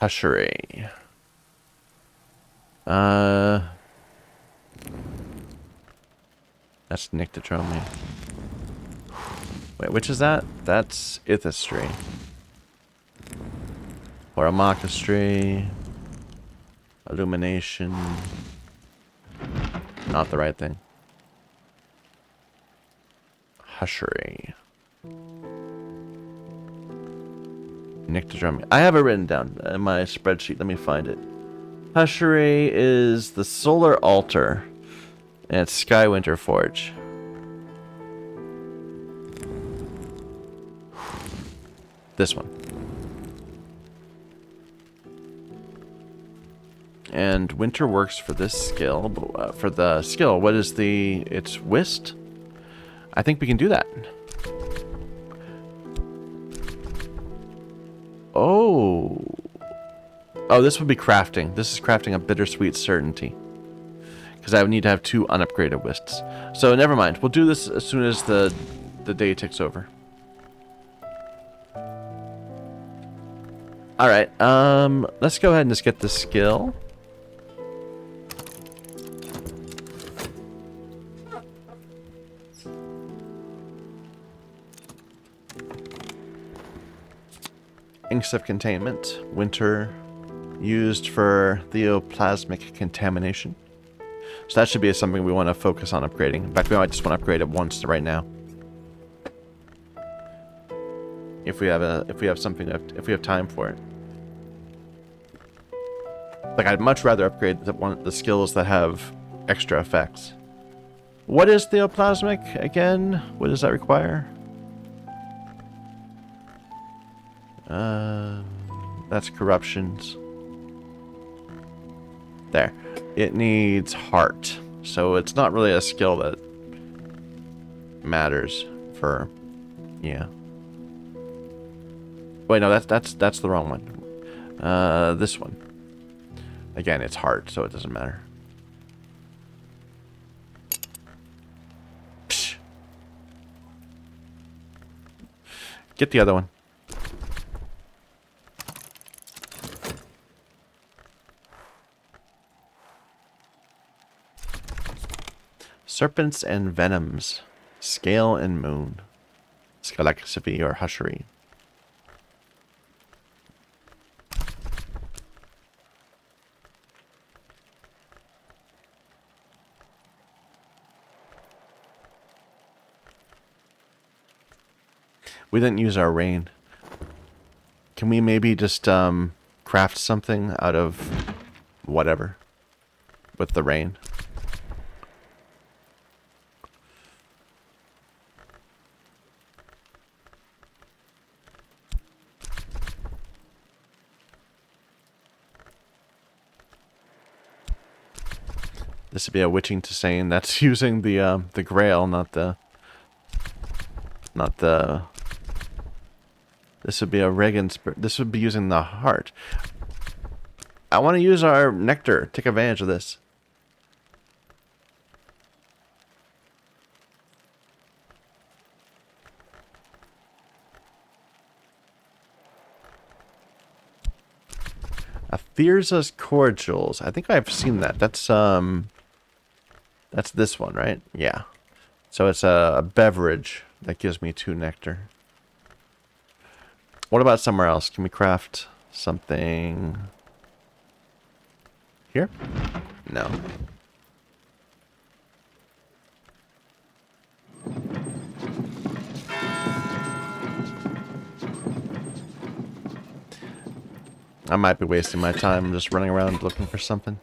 S1: Hushery. That's Nyctotrome. Wait, which is that? That's Ithistry. Or Amakistry. Illumination. Not the right thing. Hushery. Nyctotrome. I have it written down in my spreadsheet. Let me find it. Hushery is the Solar Altar. And it's Skywinter Forge. This one. And Winter works for this skill. But, for the skill, what is the... It's Whist? I think we can do that. Oh. Oh, this would be crafting. This is crafting a Bittersweet Certainty. Because I would need to have 2 unupgraded Whists. So never mind. We'll do this as soon as the day ticks over. Alright, let's go ahead and just get the skill. Inks of Containment. Winter. Used for Theoplasmic Contamination. So that should be something we want to focus on upgrading. In fact, we might just want to upgrade it once right now. If we have if we have time for it. Like, I'd much rather upgrade the skills that have extra effects. What is Theoplasmic again? What does that require? That's corruptions. There. It needs heart. So it's not really a skill that matters for... Yeah. Wait, no, that's the wrong one. This one. Again, it's heart, so it doesn't matter. Psh. Get the other one. Serpents and Venoms. Scale and Moon. Scalexiphy or Hushery. We didn't use our rain. Can we maybe just craft something out of whatever with the rain? This would be a witching to saying that's using the grail, not the. This would be a Regensburg. This would be using the heart. I want to use our nectar. Take advantage of this. A Thyrza's Cordials. I think I've seen that. That's this one, right? Yeah. So it's a beverage that gives me 2 nectar. What about somewhere else? Can we craft something here? No. I might be wasting my time just running around looking for something.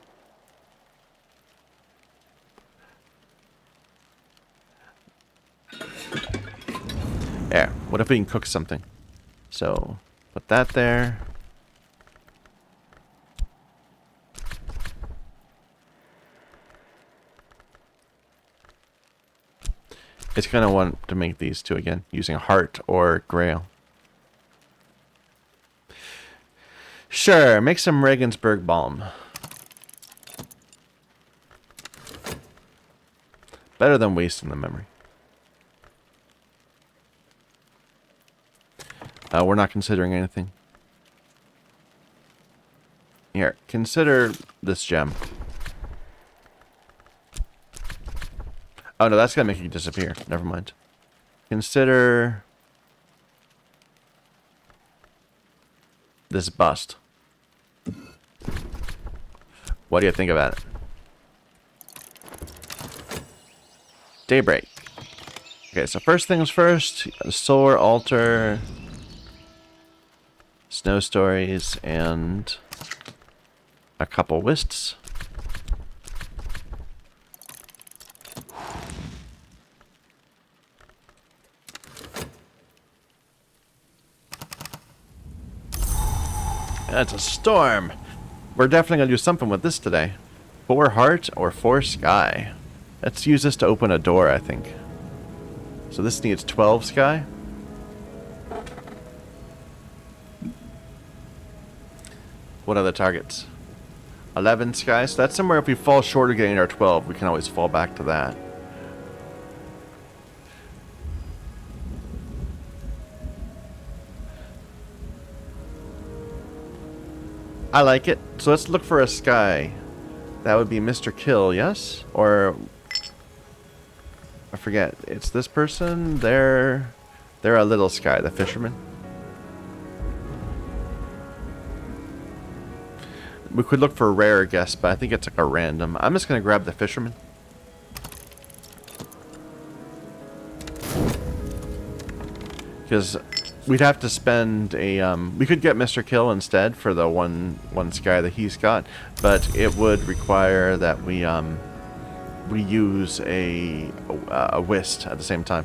S1: There. What if we can cook something? So, put that there. It's going to want to make these 2 again, using heart or grail. Sure, make some Regensburg balm. Better than wasting the memory. We're not considering anything. Here, consider this gem. Oh no, that's gonna make you disappear. Never mind. Consider this bust. What do you think about it? Daybreak. Okay, so first things first, Solar Altar, Snow Stories, and A couple Wists. That's a storm. We're definitely going to do something with this today. 4 heart or 4 sky. Let's use this to open a door, I think. So this needs 12 sky. What are the targets? 11 sky. So that's somewhere if we fall short of getting our 12, we can always fall back to that. I like it. So let's look for a sky. That would be Mr. Kill, yes? Or I forget. It's this person. They're a little sky, the fisherman. We could look for a rare guest, but I think it's like a random. I'm just gonna grab the fisherman. Because we'd have to spend a we could get Mr. Kill instead for the one sky that he's got, but it would require that we use a whist at the same time.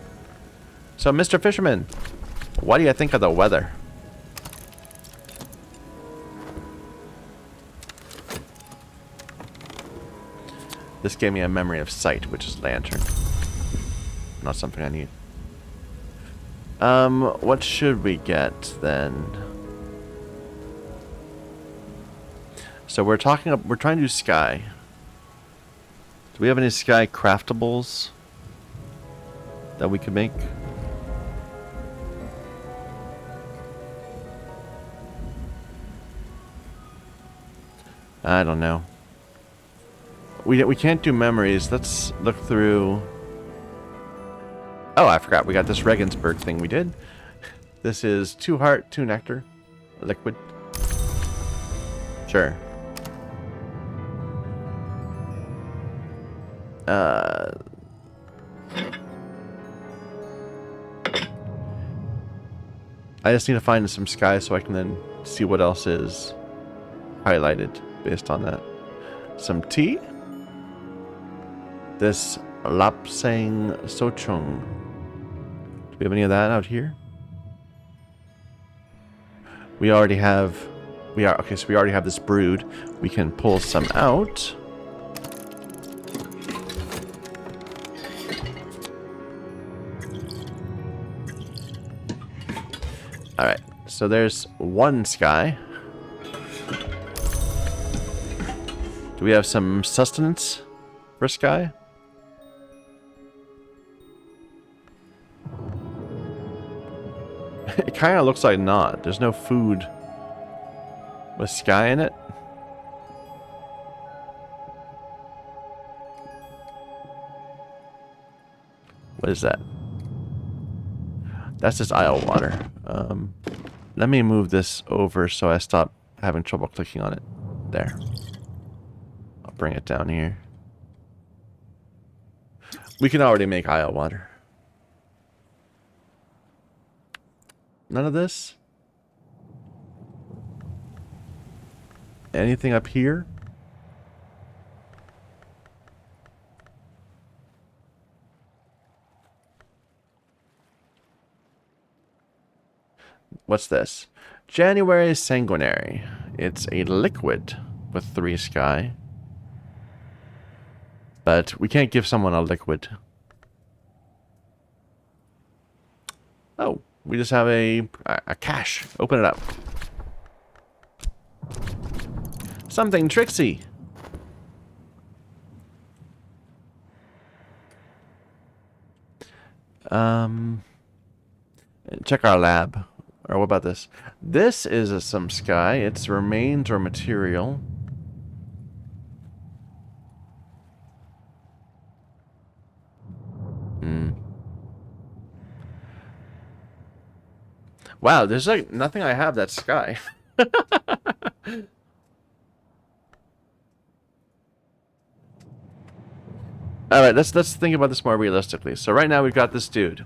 S1: So Mr. Fisherman, what do you think of the weather? This gave me a memory of sight, which is lantern. Not something I need. What should we get then? So we're trying to do sky. Do we have any sky craftables that we could make? I don't know. We can't do memories. Let's look through. Oh, I forgot. We got this Regensburg thing we did. This is 2 heart, 2 nectar. Liquid. Sure. I just need to find some sky so I can then see what else is highlighted based on that. Some tea. This Lapsang Sochung. Do we have any of that out here? We already have. Okay, so we already have this brood. We can pull some out. Alright, so there's 1 sky. Do we have some sustenance for sky? It kind of looks like not. There's no food with sky in it. What is that? That's just Isle water. Let me move this over so I stop having trouble clicking on it. There. I'll bring it down here. We can already make Isle water. None of this? Anything up here? What's this? January Sanguinary. It's a liquid with 3 sky. But we can't give someone a liquid. Oh, we just have a cache. Open it up. Something tricksy. Check our lab. Or what about this? This is some sky. It's remains or material. Wow, there's like nothing I have that's sky. Alright, let's think about this more realistically. So right now we've got this dude.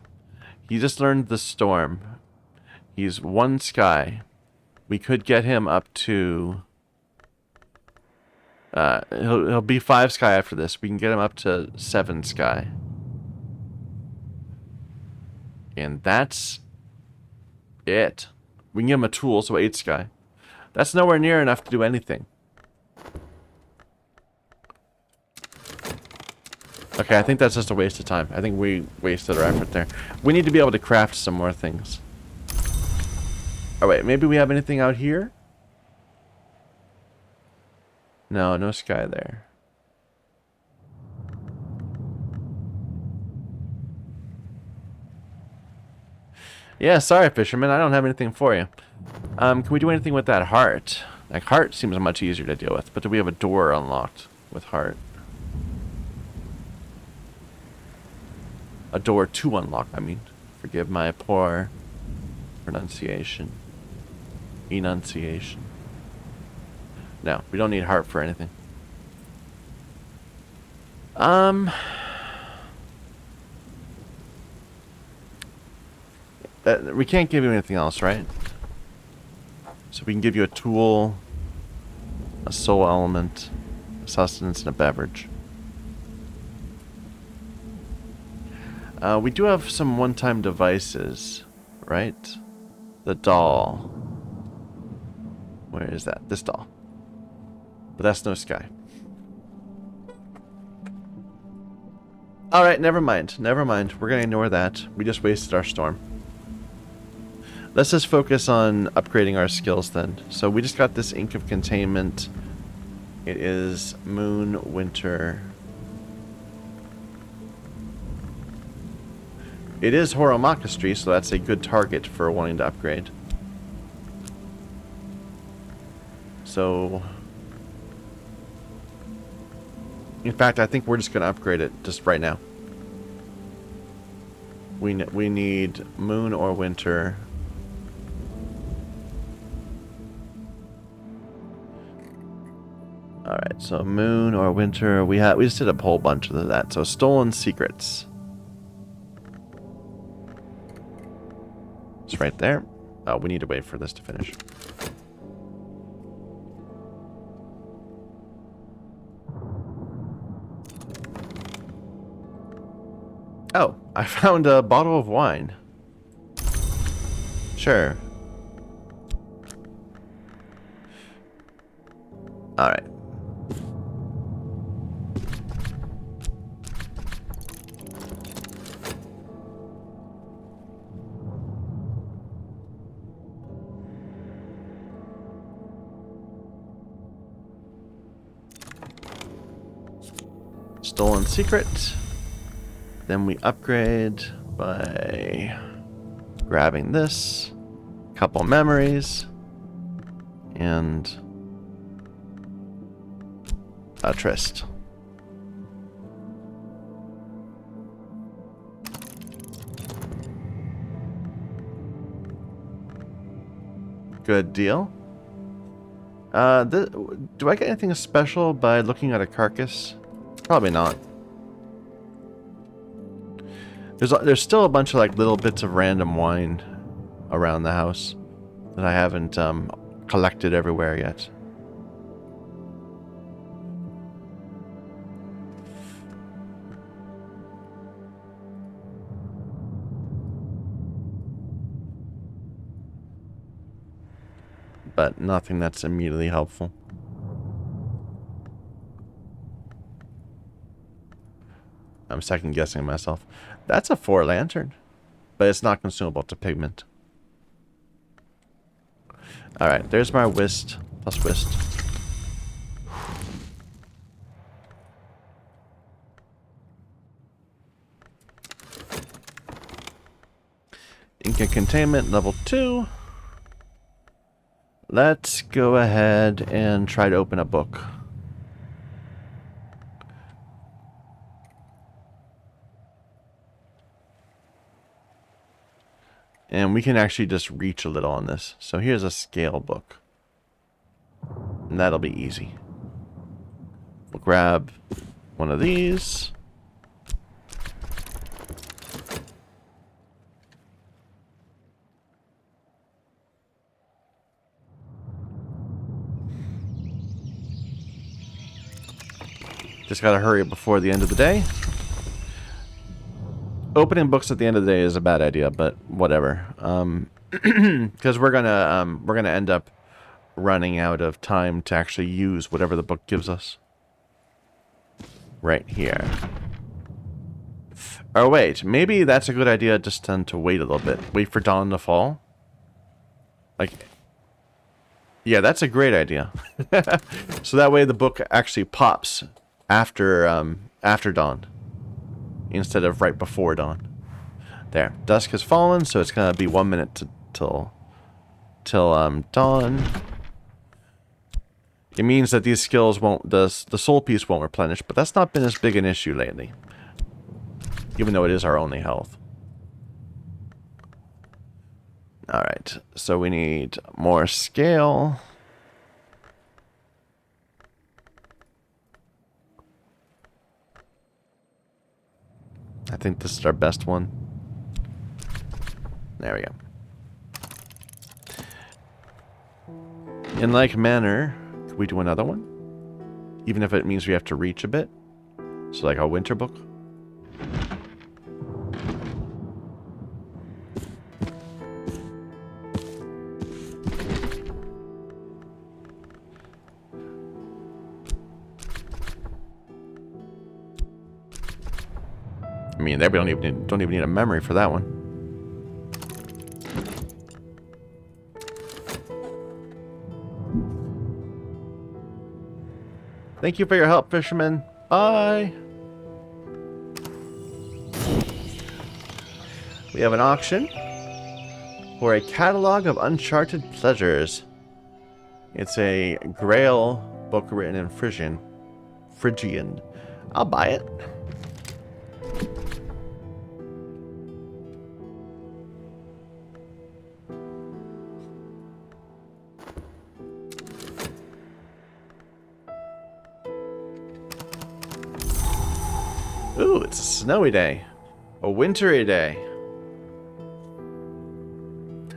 S1: He just learned the storm. He's 1 sky. We could get him up to He'll be 5 sky after this. We can get him up to 7 sky. And that's it. We can give him a tool, so 8 sky. That's nowhere near enough to do anything. Okay, I think that's just a waste of time. I think we wasted our effort there. We need to be able to craft some more things. Oh wait, maybe we have anything out here? No, no sky there. Yeah, sorry, fisherman. I don't have anything for you. Can we do anything with that heart? Like, heart seems much easier to deal with, but do we have a door unlocked with heart? A door to unlock, I mean. Forgive my poor pronunciation. Enunciation. No, we don't need heart for anything. We can't give you anything else, right? So we can give you a tool, a soul element, a sustenance, and a beverage. We do have some one-time devices, right? The doll. Where is that? This doll. But that's no sky. Alright, never mind. Never mind. We're gonna ignore that. We just wasted our storm. Let's just focus on upgrading our skills then. So we just got this Ink of Containment. It is Moon, Winter. It is Horomakastri, so that's a good target for wanting to upgrade. So, in fact, I think we're just going to upgrade it just right now. We need Moon or Winter. Alright, so Moon or Winter. We just did a whole bunch of that. So Stolen Secrets. It's right there. Oh, we need to wait for this to finish. Oh, I found a bottle of wine. Sure. Alright. Stolen Secret. Then we upgrade by grabbing this, couple memories, and a tryst. Good deal. Do I get anything special by looking at a carcass? Probably not. There's still a bunch of like little bits of random wine around the house that I haven't collected everywhere yet. But nothing that's immediately helpful. I'm second guessing myself. That's a 4 lantern, but it's not consumable to pigment. Alright, there's my whist plus whist. Ink of Containment level 2. Let's go ahead and try to open a book. And we can actually just reach a little on this. So here's a scale book. And that'll be easy. We'll grab one of these. Just gotta hurry before the end of the day. Opening books at the end of the day is a bad idea, but whatever. Because we're gonna end up running out of time to actually use whatever the book gives us. Right here. Oh wait, maybe that's a good idea just then to wait a little bit. Wait for dawn to fall. Like, yeah, that's a great idea. So that way the book actually pops after dawn, instead of right before dawn. There, dusk has fallen, so it's gonna be 1 minute till dawn. It means that these skills won't, the soul piece won't replenish, but that's not been as big an issue lately, even though it is our only health. Alright, so we need more scale. I think this is our best one. There we go. In like manner, can we do another one? Even if it means we have to reach a bit? So like a winter book? I mean, they don't even need a memory for that one. Thank you for your help, fisherman. Bye. We have an auction for a catalog of uncharted pleasures. It's a Grail book written in Phrygian. I'll buy it. Ooh, it's a snowy day. A wintry day.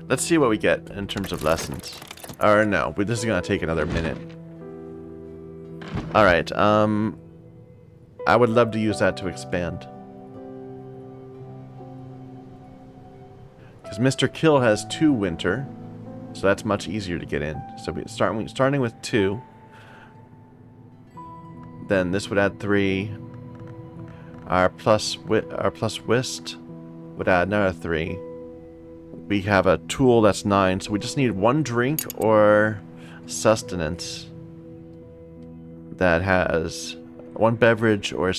S1: Let's see what we get in terms of lessons. Or no, but this is going to take another minute. Alright, I would love to use that to expand. Because Mr. Kill has 2 winter, so that's much easier to get in. So starting with 2. Then this would add 3. Our plus whist would add another 3. We have a tool that's 9, so we just need 1 drink or sustenance that has 1 beverage or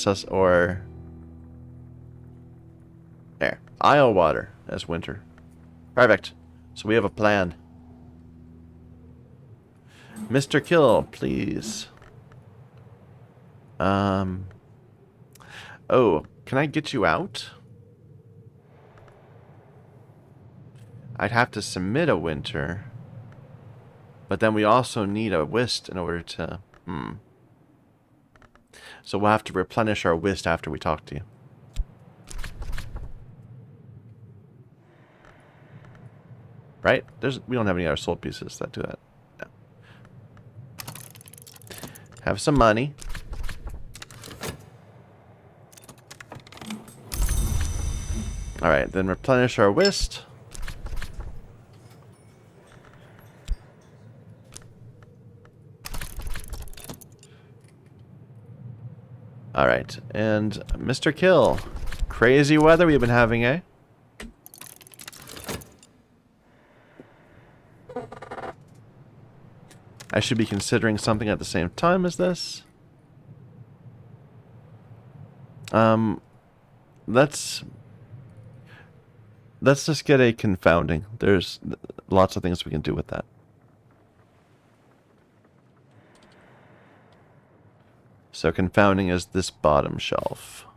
S1: there. Isle water as winter. Perfect. So we have a plan. Mr. Kill, please. Oh, can I get you out? I'd have to submit a winter. But then we also need a whist in order to... So we'll have to replenish our whist after we talk to you. Right? We don't have any other soul pieces that do that. No. Have some money. Alright, then replenish our whist. Alright, and Mr. Kill. Crazy weather we've been having, eh? I should be considering something at the same time as this. Let's just get a confounding. There's lots of things we can do with that. So confounding is this bottom shelf.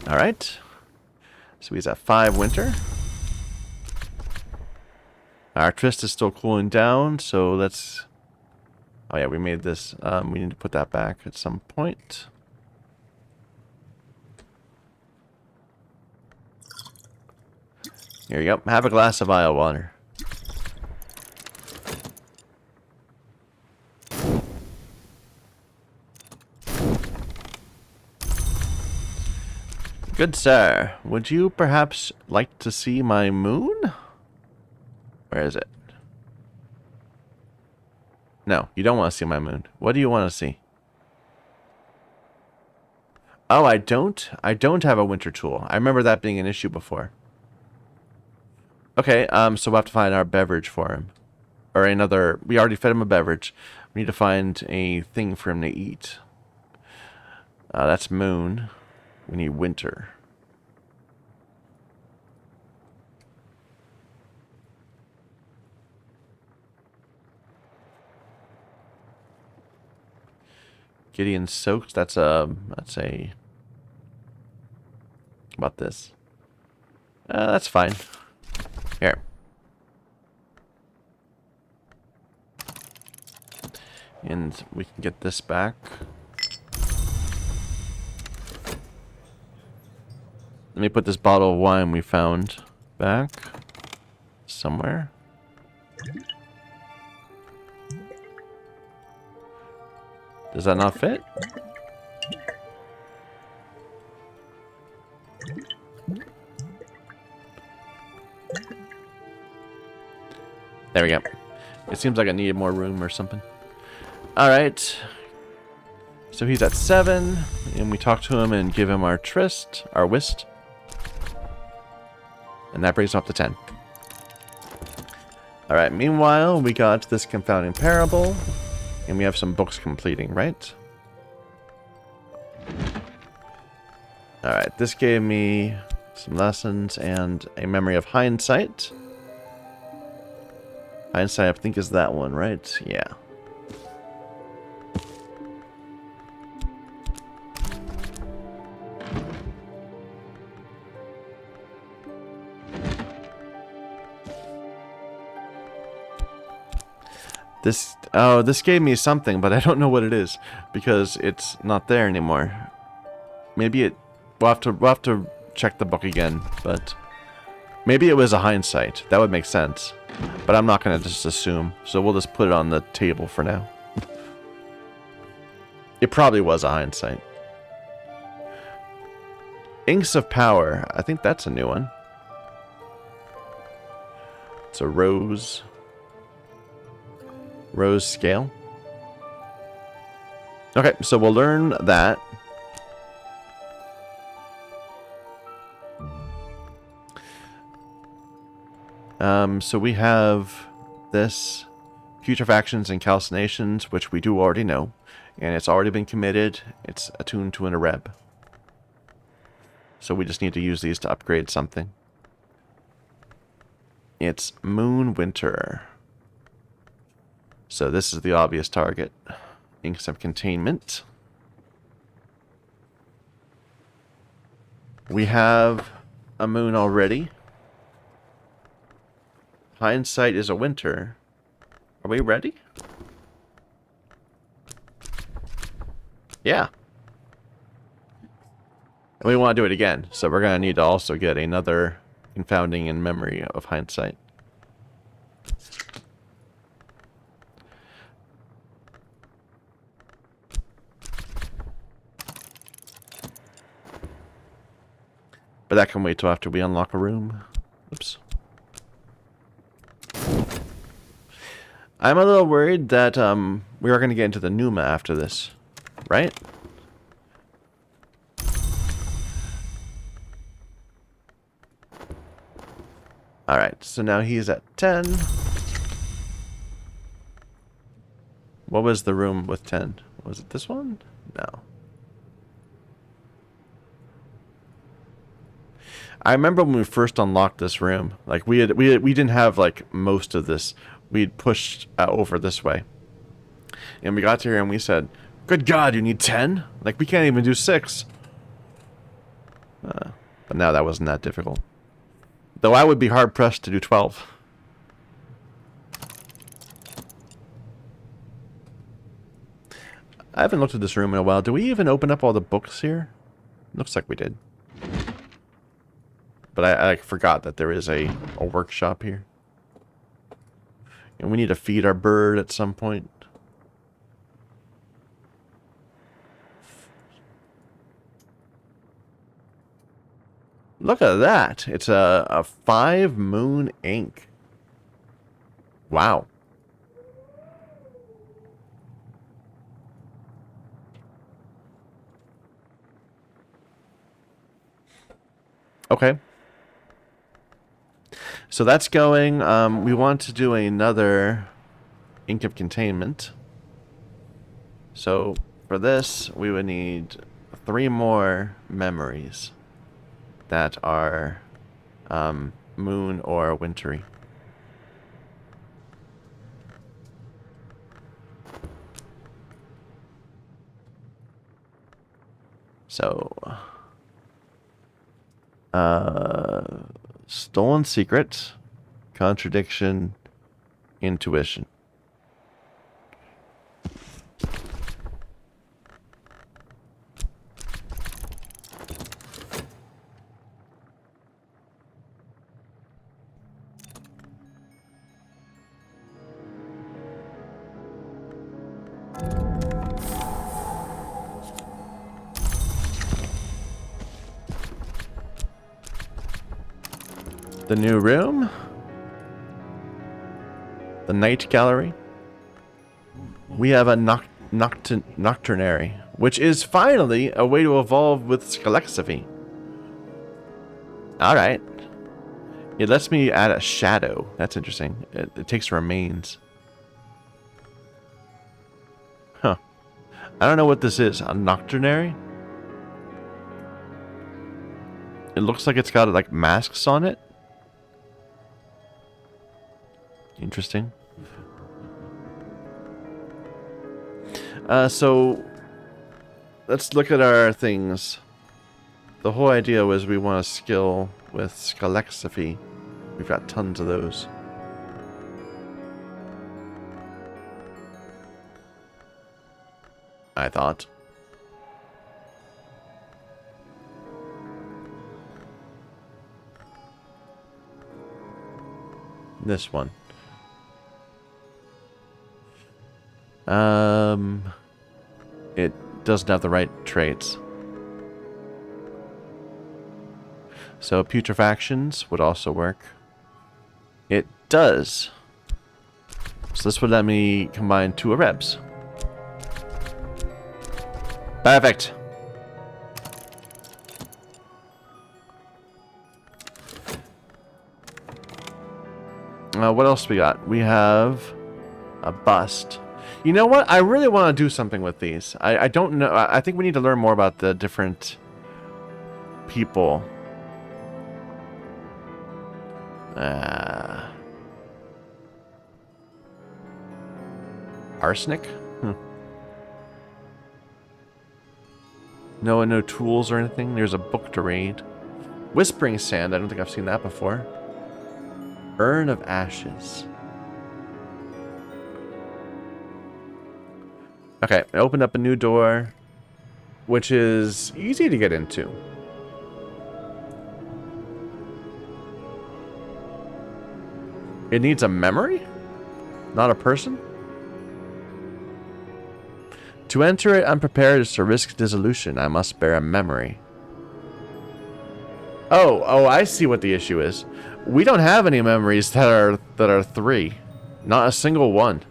S1: Alright. So he's at 5 winter. Our twist is still cooling down, so let's... Oh yeah, we made this. We need to put that back at some point. Here you go. Have a glass of Isle water. Good sir, would you perhaps like to see my moon? Where is it? No, you don't want to see my moon. What do you want to see? Oh, I don't have a winter tool. I remember that being an issue before. Okay, so we'll have to find our beverage for him. Or another, we already fed him a beverage. We need to find a thing for him to eat. That's moon. We need winter. Gideon soaked. That's a. How about this? That's fine. Here. And we can get this back. Let me put this bottle of wine we found back somewhere. Does that not fit? There we go. It seems like I needed more room or something. Alright. So he's at 7, and we talk to him and give him our tryst, our whist. And that brings him up to 10. Alright, meanwhile, we got this confounding parable, and we have some books completing, right? Alright, this gave me some lessons and a memory of hindsight. Hindsight, I think, is that one, right? Yeah. This gave me something, but I don't know what it is because it's not there anymore. Maybe it. We'll have to check the book again, but maybe it was a hindsight. That would make sense, but I'm not gonna just assume. So we'll just put it on the table for now. It probably was a hindsight. Inks of Power. I think that's a new one. It's a rose scale. Okay, so we'll learn that. So we have this putrefactions and calcinations, which we do already know, and it's already been committed. It's attuned to an Areb. So we just need to use these to upgrade something. It's Moon Winter. So this is the obvious target. Inks of Containment. We have a moon already. Hindsight is a winter. Are we ready? Yeah. And we want to do it again, so we're going to need to also get another confounding in memory of hindsight. But that can wait till after we unlock a room. Oops. I'm a little worried that we are going to get into the Numa after this, right? Alright, so now he's at 10. What was the room with 10? Was it this one? No. I remember when we first unlocked this room, like we didn't have like most of this. We'd pushed over this way, and we got to here and we said, "Good God, you need 10? Like we can't even do 6." But now that wasn't that difficult. Though I would be hard pressed to do 12. I haven't looked at this room in a while. Do we even open up all the books here? Looks like we did. But I forgot that there is a workshop here. And we need to feed our bird at some point. Look at that. It's a 5 moon ink. Wow. Okay. So that's going. We want to do another ink of containment. So for this, we would need 3 more memories that are moon or wintry. So, stolen secret, contradiction, intuition. The new room? The night gallery? We have a nocturnary, which is finally a way to evolve with Scalexiphy. Alright. It lets me add a shadow. That's interesting. It takes remains. Huh. I don't know what this is. A nocturnary? It looks like it's got like masks on it. Interesting. So let's look at our things. The whole idea was we want a skill with Scalexiphy. We've got tons of those. I thought. This one. It doesn't have the right traits. So putrefactions would also work. It does. So this would let me combine 2 Arebs. Perfect. What else we got? We have a bust. You know what? I really want to do something with these. I don't know. I think we need to learn more about the different people. Arsenic? No tools or anything. There's a book to read. Whispering Sand. I don't think I've seen that before. Urn of Ashes. Okay, I opened up a new door, which is easy to get into. It needs a memory? Not a person? To enter it unprepared is to risk dissolution. I must bear a memory. Oh, I see what the issue is. We don't have any memories that are 3. Not a single one.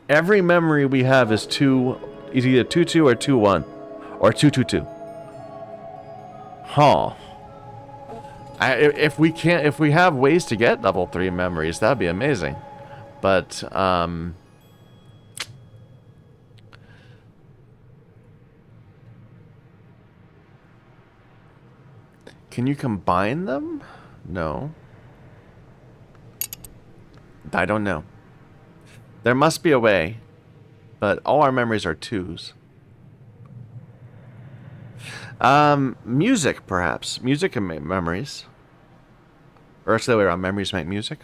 S1: Every memory we have is 2, is either 2-2 or 2-1, or 2-2-2. Huh. If we have ways to get level 3 memories, that'd be amazing. But can you combine them? No. I don't know. There must be a way, but all our memories are 2s. Music, perhaps. Music can make memories. Or it's the other way around. Memories make music.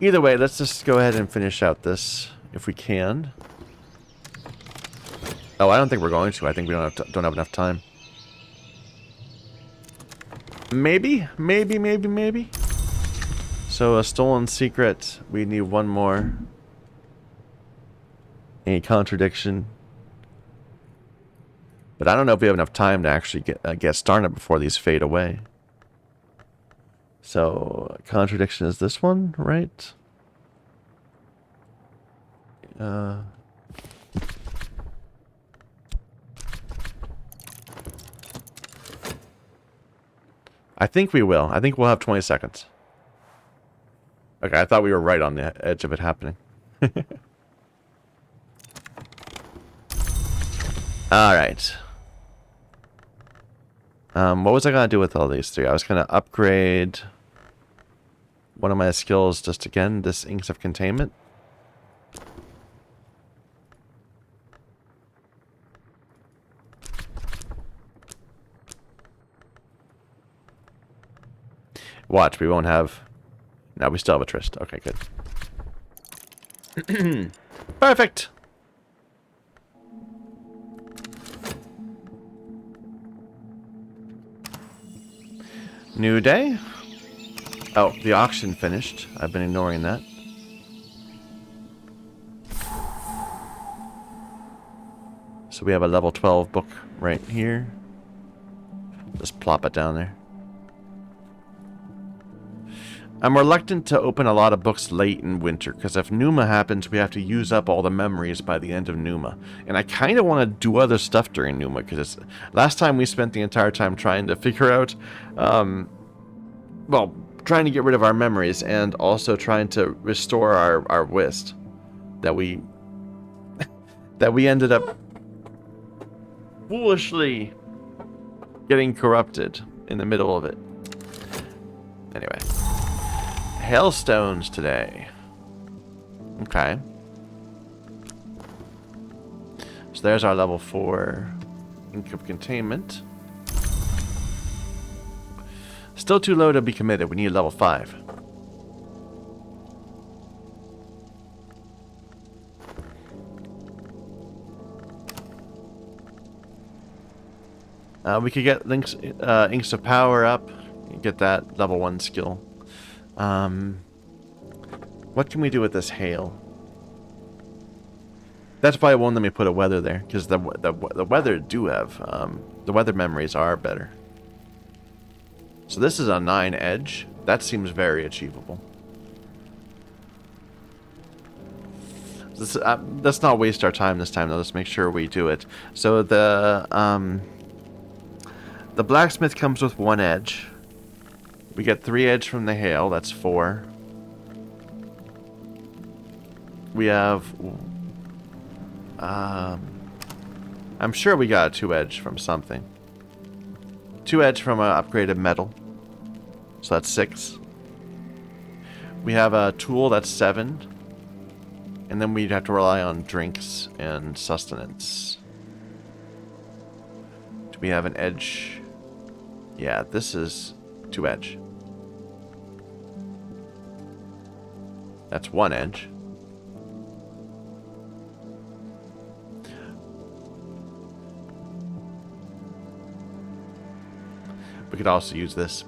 S1: Either way, let's just go ahead and finish out this, if we can. Oh, I don't think we're going to. I think we don't have enough time. Maybe. So a stolen secret. We need one more. A contradiction. But I don't know if we have enough time to actually get started before these fade away. So contradiction is this one, right? I think we will. I think we'll have 20 seconds. Okay, I thought we were right on the edge of it happening. Alright. What was I going to do with all these three? I was going to upgrade one of my skills just again, this Inks of Containment. Watch, we won't have... No, we still have a tryst. Okay, good. Perfect! New day? Oh, the auction finished. I've been ignoring that. So we have a level 12 book right here. Just plop it down there. I'm reluctant to open a lot of books late in winter, because if Numa happens, we have to use up all the memories by the end of Numa. And I kind of want to do other stuff during Numa, because last time we spent the entire time trying to figure out, well, trying to get rid of our memories, and also trying to restore our Whist that we ended up foolishly getting corrupted in the middle of it. Anyway. Hailstones today. Okay. So there's our level 4 Ink of Containment. Still too low to be committed. We need level 5. We could get Inks of Power up. Get that level 1 skill. What can we do with this hail? That's probably won't let me put a weather there, because the weather do have, the weather memories are better. So this is a 9 edge. That seems very achievable. Let's not waste our time this time, though. Let's make sure we do it. So the blacksmith comes with 1 edge. We get 3 edge from the hail. That's 4. We have... I'm sure we got a 2 edge from something. 2 edge from an upgraded metal. So that's 6. We have a tool. That's 7. And then we'd have to rely on drinks and sustenance. Do we have an edge? Yeah, this is 2 edge. That's 1 edge. We could also use this.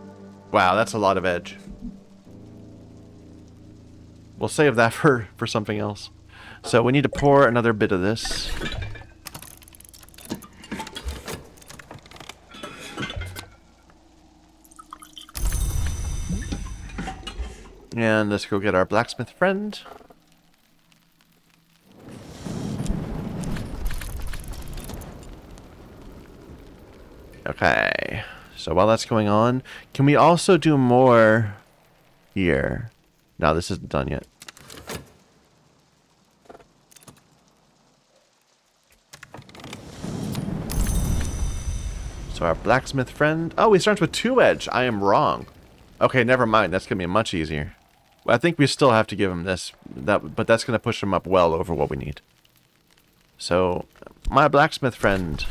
S1: Wow, that's a lot of edge. We'll save that for something else. So we need to pour another bit of this. And let's go get our blacksmith friend. Okay. So while that's going on, can we also do more here? No, this isn't done yet. So our blacksmith friend... Oh, he starts with 2 edge. I am wrong. Okay, never mind. That's going to be much easier. I think we still have to give him this, but that's going to push him up well over what we need. So, my blacksmith friend.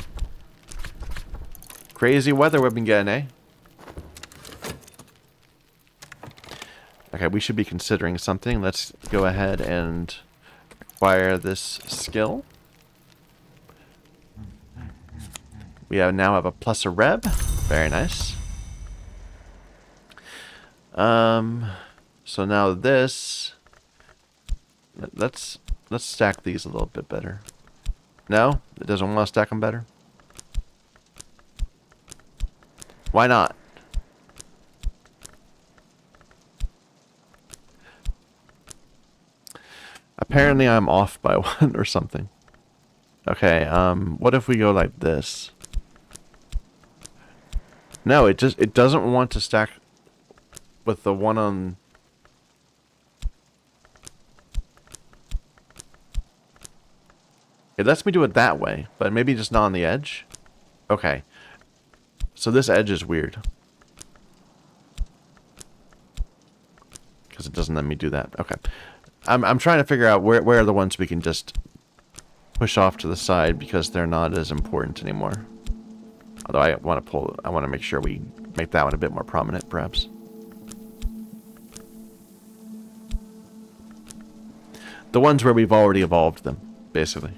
S1: Crazy weather we've been getting, eh? Okay, we should be considering something. Let's go ahead and acquire this skill. We now have a plus a reb. Very nice. So now this, let's stack these a little bit better. No, it doesn't want to stack them better. Why not? Apparently I'm off by one or something. Okay, what if we go like this? No, it doesn't want to stack with the one on... It lets me do it that way, but maybe just not on the edge. Okay. So this edge is weird. Because it doesn't let me do that. Okay. I'm trying to figure out where are the ones we can just push off to the side because they're not as important anymore. Although I want to make sure we make that one a bit more prominent, perhaps. The ones where we've already evolved them, basically.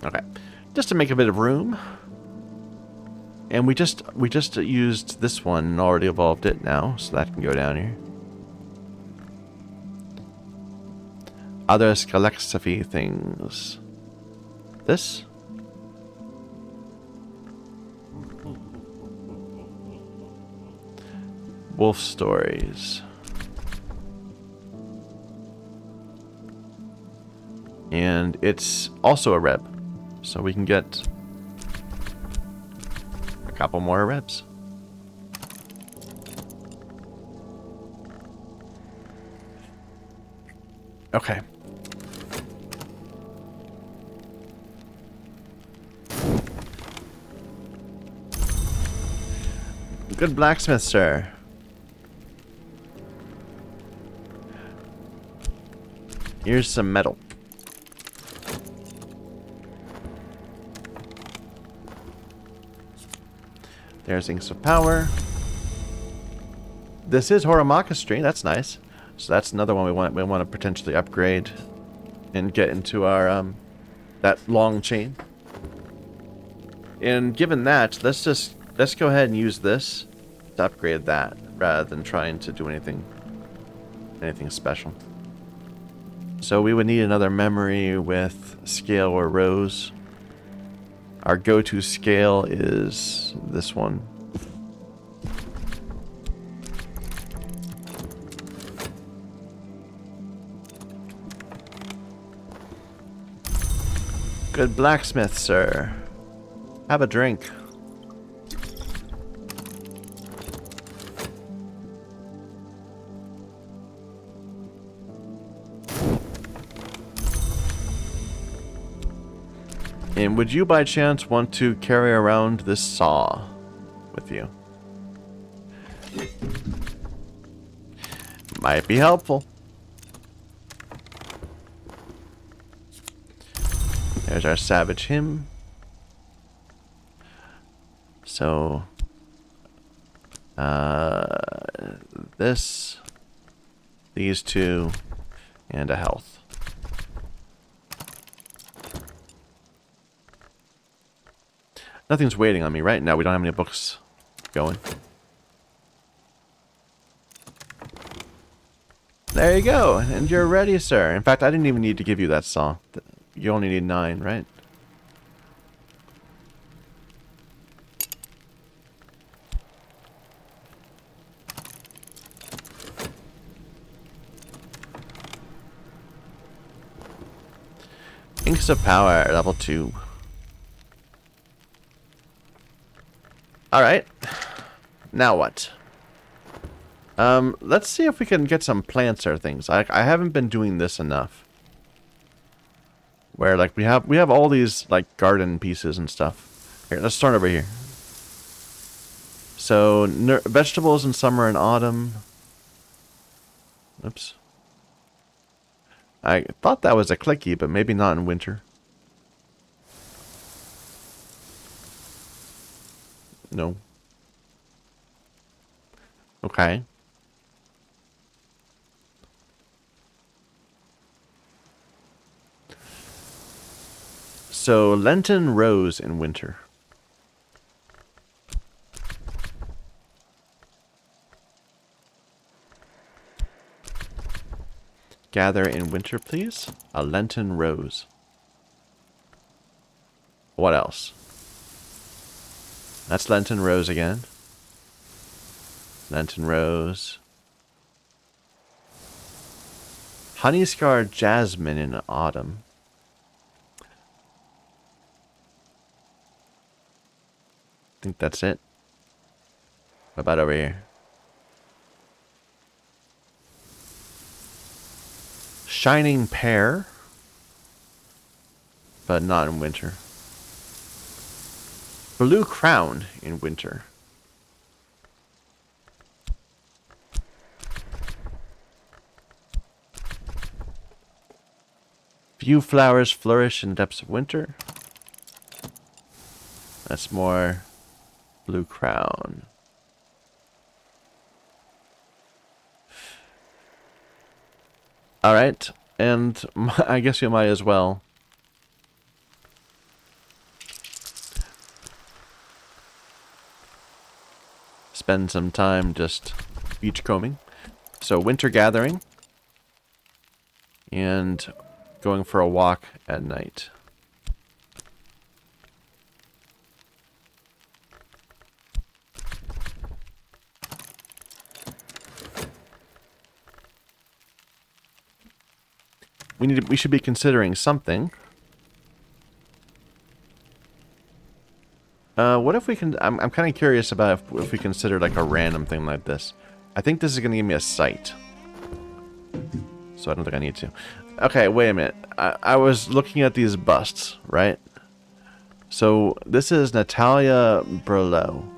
S1: Okay, just to make a bit of room. And we just used this one and already evolved it now, so that can go down here. Other Scalexiphy things. This? Wolf stories. And it's also a reb. So we can get a couple more rebs. Okay. Good blacksmith, sir. Here's some metal. There's Inks of Power. This is Horamakastri. That's nice. So that's another one we want to potentially upgrade and get into our that long chain. And given that, let's go ahead and use this to upgrade that rather than trying to do anything special. So we would need another memory with scale or rose. Our go-to scale is this one. Good blacksmith, sir. Have a drink. And would you by chance want to carry around this saw with you? Might be helpful. There's our savage hymn. So, these two, and a health. Nothing's waiting on me right now. We don't have any books going. There you go. And you're ready, sir. In fact, I didn't even need to give you that saw. You only need 9, right? Inks of Power, level 2. Alright. Now what? Let's see if we can get some plants or things. I haven't been doing this enough. Where, like, we have all these, like, garden pieces and stuff. Here, let's start over here. So, vegetables in summer and autumn. Oops. I thought that was a clicky, but maybe not in winter. No. Okay. So, Lenten rose in winter. Gather in winter, please. A Lenten rose. What else? That's Lenten rose again. Lenten rose. Honey scar jasmine in autumn. I think that's it. What about over here? Shining pear. But not in winter. Blue crown in winter. Few flowers flourish in the depths of winter. That's more blue crown. Alright, and I guess you might as well spend some time just beachcombing. So winter gathering and going for a walk at night. We should be considering something. What if we can... I'm kind of curious about if we consider like a random thing like this. I think this is going to give me a site. So I don't think I need to. Okay, wait a minute. I was looking at these busts, right? So this is Natalia Berlow.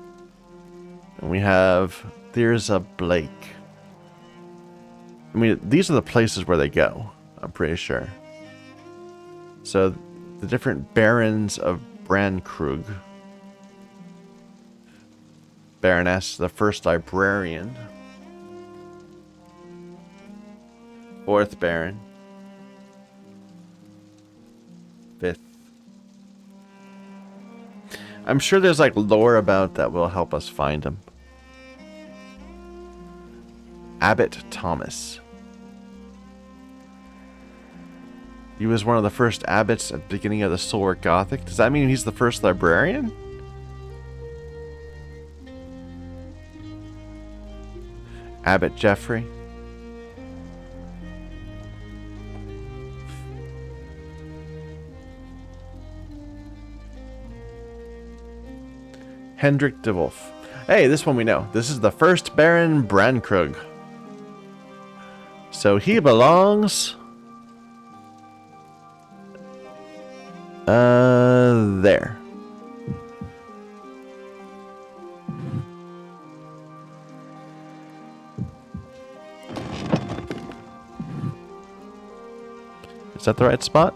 S1: And we have Thirza Blake. I mean, these are the places where they go. I'm pretty sure. So, the different barons of Brandkrug. Baroness, the first librarian. Fourth baron. Fifth. I'm sure there's like lore about that will help us find him. Abbot Thomas. He was one of the first abbots at the beginning of the Solar Gothic. Does that mean he's the first librarian? Abbot Geoffrey. Hendrik de Wolf. Hey, this one we know. This is the first Baron Brandkrug. So he belongs... there. Is that the right spot?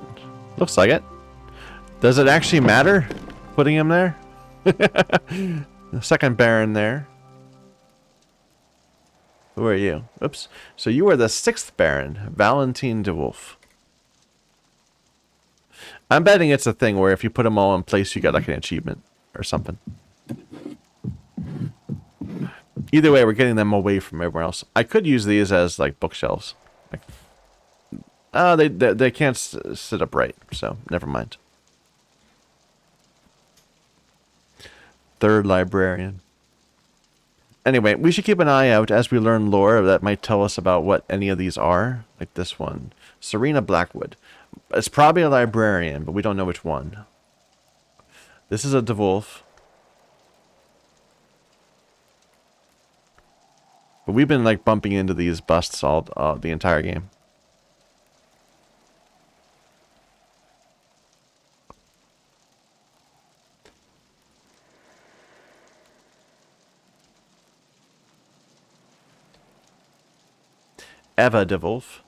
S1: Looks like it. Does it actually matter putting him there? The second Baron there. Who are you? Oops. So you are the sixth Baron, Valentine de Wolf. I'm betting it's a thing where if you put them all in place, you get like an achievement or something. Either way, we're getting them away from everywhere else. I could use these as like bookshelves. Like, oh, they can't sit upright, so never mind. Third librarian. Anyway, we should keep an eye out as we learn lore that might tell us about what any of these are. Like this one. Serena Blackwood. It's probably a librarian, but we don't know which one. This is a de Wolf. But we've been like bumping into these busts all the entire game. Eva de Wolf.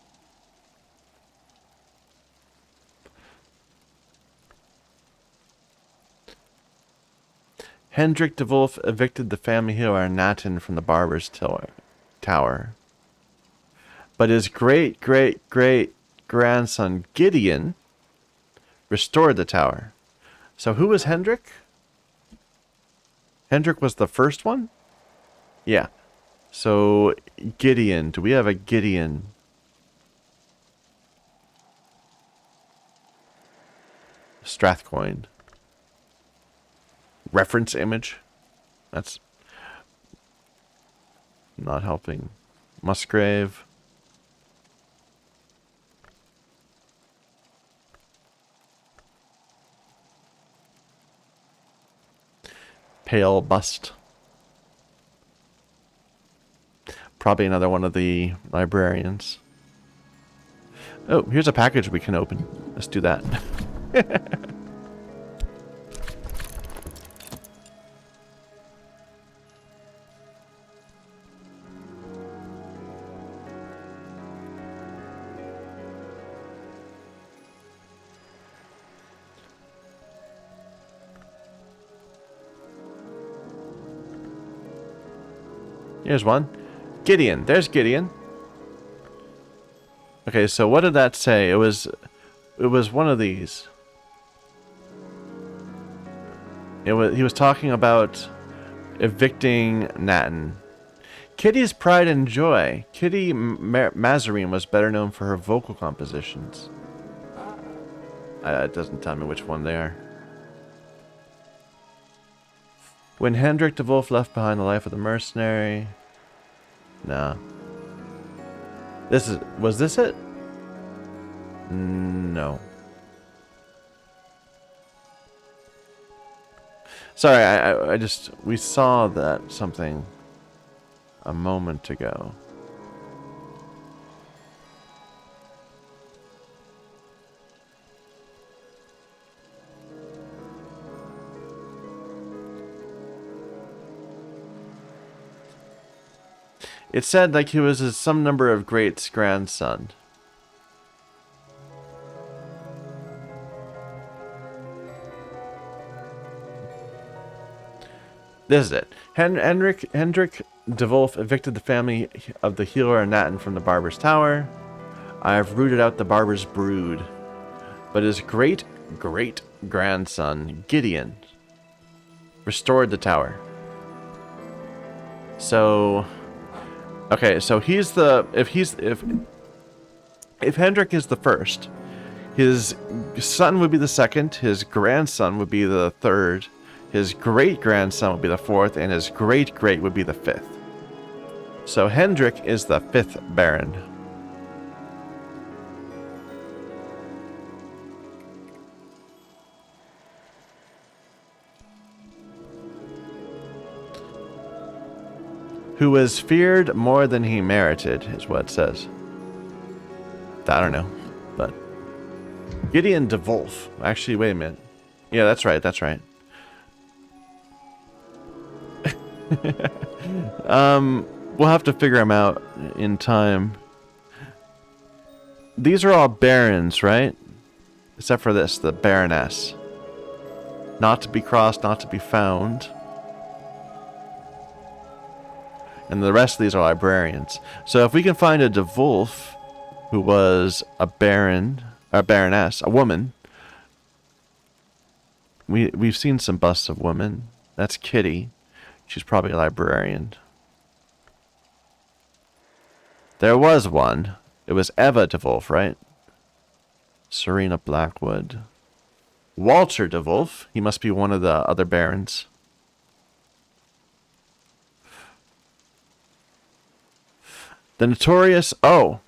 S1: Hendrik de Wolf evicted the family hero Natten from the barber's tower. But his great-great-great-grandson Gideon restored the tower. So who was Hendrik? Hendrik was the first one? Yeah. So Gideon. Do we have a Gideon? Strathcoin. Reference image. That's not helping. Musgrave. Pale bust. Probably another one of the librarians. Oh, here's a package we can open. Let's do that. Here's one. Gideon. There's Gideon. Okay, so what did that say? It was one of these. He was talking about evicting Natten. Kitty's pride and joy. Kitty Mazarine was better known for her vocal compositions. It doesn't tell me which one they are. When Hendrik de Wolf left behind the life of the mercenary. Nah. Was this it? No. Sorry, we saw that something a moment ago. It said like he was some number of greats' grandson. This is it. Hendrik de Wolf evicted the family of the healer Natten from the barber's tower. I have rooted out the barber's brood. But his great-great-grandson, Gideon, restored the tower. So... Okay, so he's the... If Hendrik is the first, his son would be the second, his grandson would be the third, his great-grandson would be the fourth, and his great-great would be the fifth. So Hendrik is the fifth Baron. Who was feared more than he merited, is what it says. I don't know, but... Gideon de Wolf. Actually, wait a minute. Yeah, that's right, that's right. We'll have to figure him out in time. These are all barons, right? Except for this, the Baroness. Not to be crossed, not to be found. And the rest of these are librarians. So if we can find a de Wolf who was a baron, a baroness, a woman. We've seen some busts of women. That's Kitty. She's probably a librarian. There was one. It was Eva de Wolf, right? Serena Blackwood. Walter de Wolf. He must be one of the other barons. The notorious... Oh.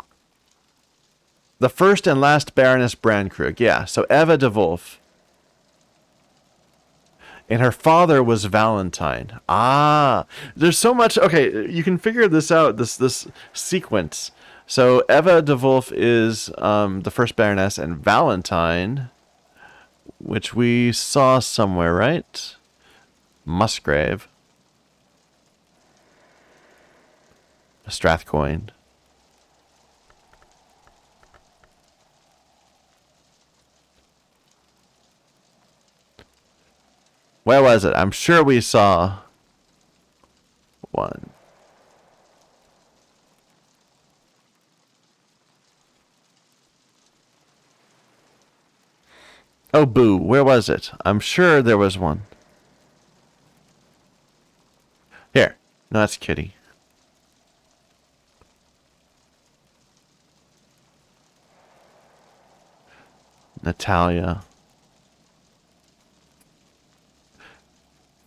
S1: The first and last Baroness Brandkrug. Yeah, so Eva de Wolf. And her father was Valentine. Ah. There's so much... Okay, you can figure this out, this sequence. So Eva de Wolf is the first Baroness, and Valentine, which we saw somewhere, right? Musgrave. Strathcoin. Where was it? I'm sure we saw one. Oh, boo. Where was it? I'm sure there was one. Here. No, that's Kitty. Natalia.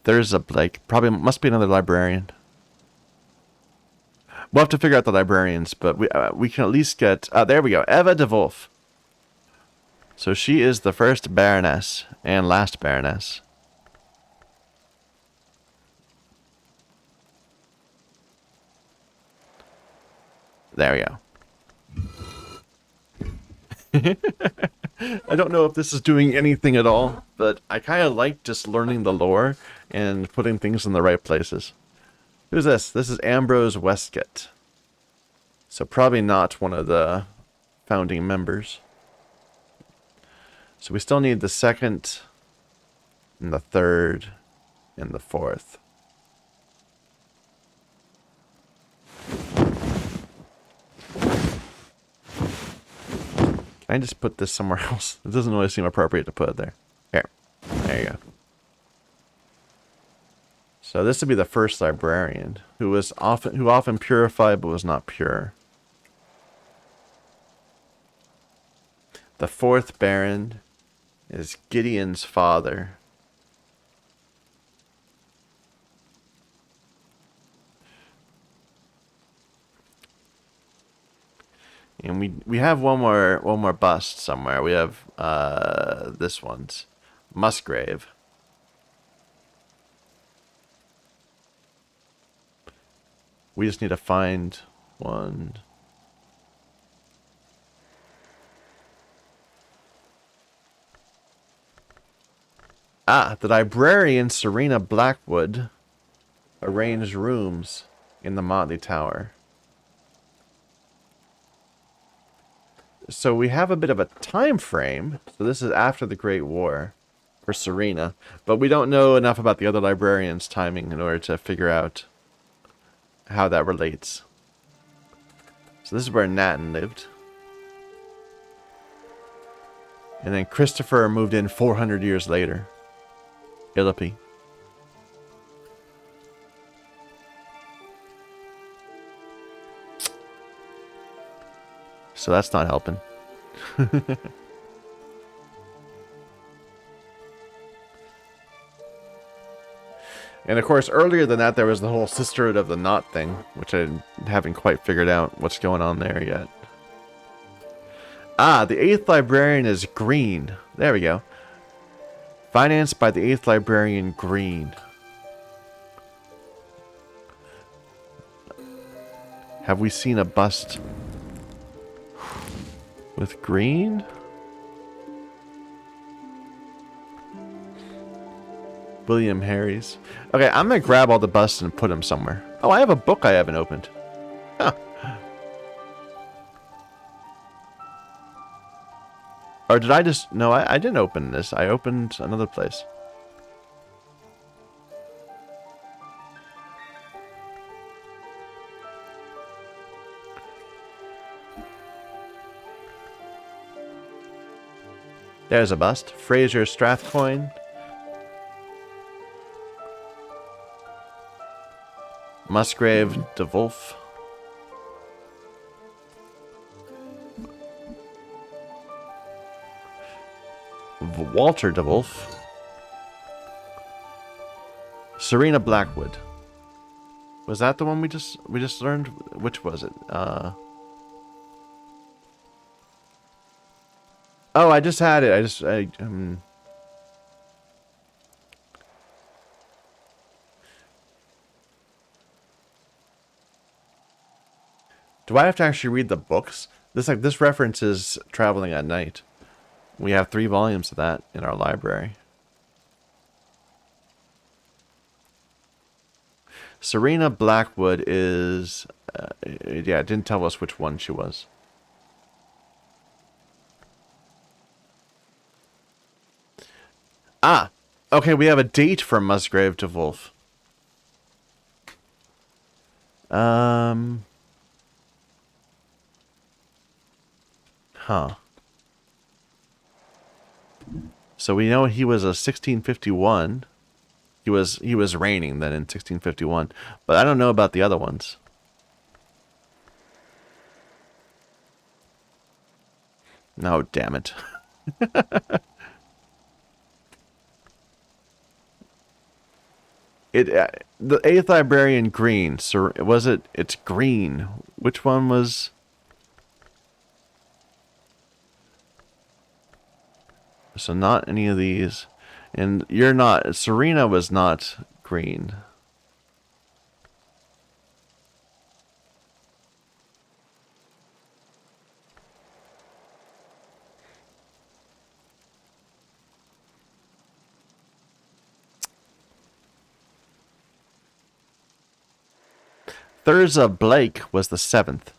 S1: There's a Blake. Probably must be another librarian. We'll have to figure out the librarians, but we can at least get... there we go. Eva de Wolf. So she is the first Baroness and last Baroness. There we go. I don't know if this is doing anything at all, but I kind of like just learning the lore and putting things in the right places. Who's this? This is Ambrose Westcott. So probably not one of the founding members. So we still need the second, and the third, and the fourth. Can I just put this somewhere else? It doesn't really seem appropriate to put it there. Here. There you go. So this would be the first librarian who often purified but was not pure. The fourth Baron is Gideon's father. And we have one more bust somewhere. We have this one's Musgrave. We just need to find one. Ah, the librarian Serena Blackwood arranged rooms in the Motley Tower. So we have a bit of a time frame. So this is after the Great War for Serena, but we don't know enough about the other librarians' timing in order to figure out how that relates. So this is where Natten lived. And then Christopher moved in 400 years later. Illipy. So that's not helping. And of course, earlier than that, there was the whole Sisterhood of the Knot thing, which I haven't quite figured out what's going on there yet. Ah, the 8th librarian is Green. There we go. Financed by the 8th librarian Green. Have we seen a bust with Green? William Harries. Okay, I'm going to grab all the busts and put them somewhere. Oh, I have a book I haven't opened. Huh. Or did I just... No, I didn't open this. I opened another place. There's a bust. Fraser Strathcoyne. Musgrave de Wolf. Walter de Wolf. Serena Blackwood. Was that the one we just learned? Which was it? Oh, I just had it. Do I have to actually read the books? This references Traveling at Night. We have 3 volumes of that in our library. Serena Blackwood is... yeah, it didn't tell us which one she was. Ah! Okay, we have a date from Musgrave to Wolf. Huh. So we know he was a 1651. He was reigning then in 1651, but I don't know about the other ones. No, damn it. The eighth librarian green. Sir, was it? It's green. Which one was? So not any of these, and you're not. Serena was not green. Thurza Blake was the 7th.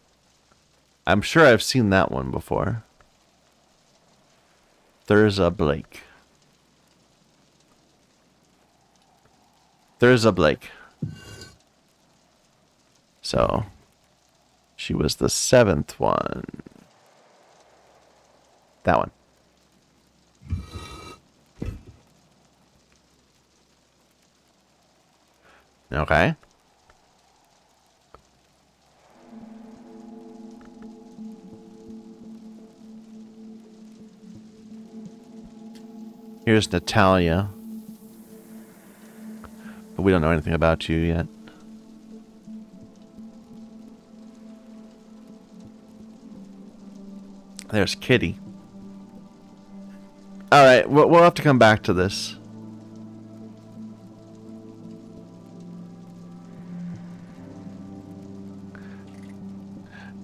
S1: I'm sure I've seen that one before. Thurza Blake. Thurza Blake. So, she was the 7th one. That one. Okay. Here's Natalia. But we don't know anything about you yet. There's Kitty. Alright, we'll have to come back to this.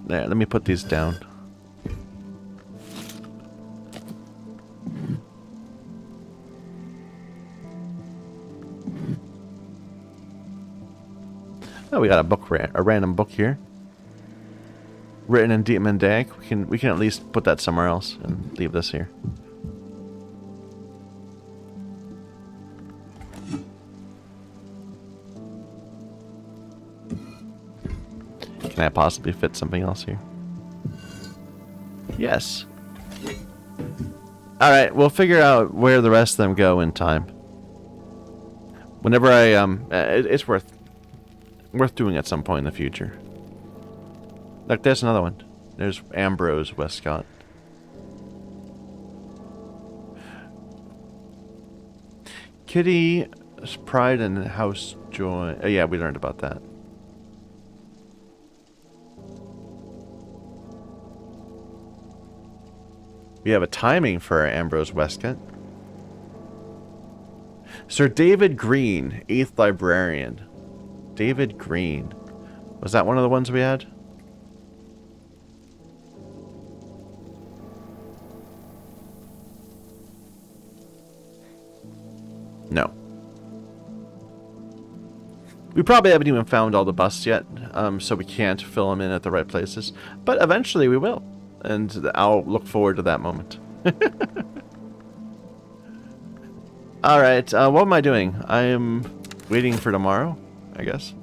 S1: There, let me put these down. Oh, we got a book, a random book here, written in Demandaic. We can at least put that somewhere else and leave this here. Can I possibly fit something else here? Yes. All right, we'll figure out where the rest of them go in time. Whenever it's worth doing at some point in the future. Look, there's another one. There's Ambrose Westcott. Kitty's pride and house joy. Oh, yeah, we learned about that. We have a timing for Ambrose Westcott. Sir David Green, 8th librarian. David Green. Was that one of the ones we had? No. We probably haven't even found all the busts yet, so we can't fill them in at the right places. But eventually we will, and I'll look forward to that moment. Alright, what am I doing? I am waiting for tomorrow, I guess.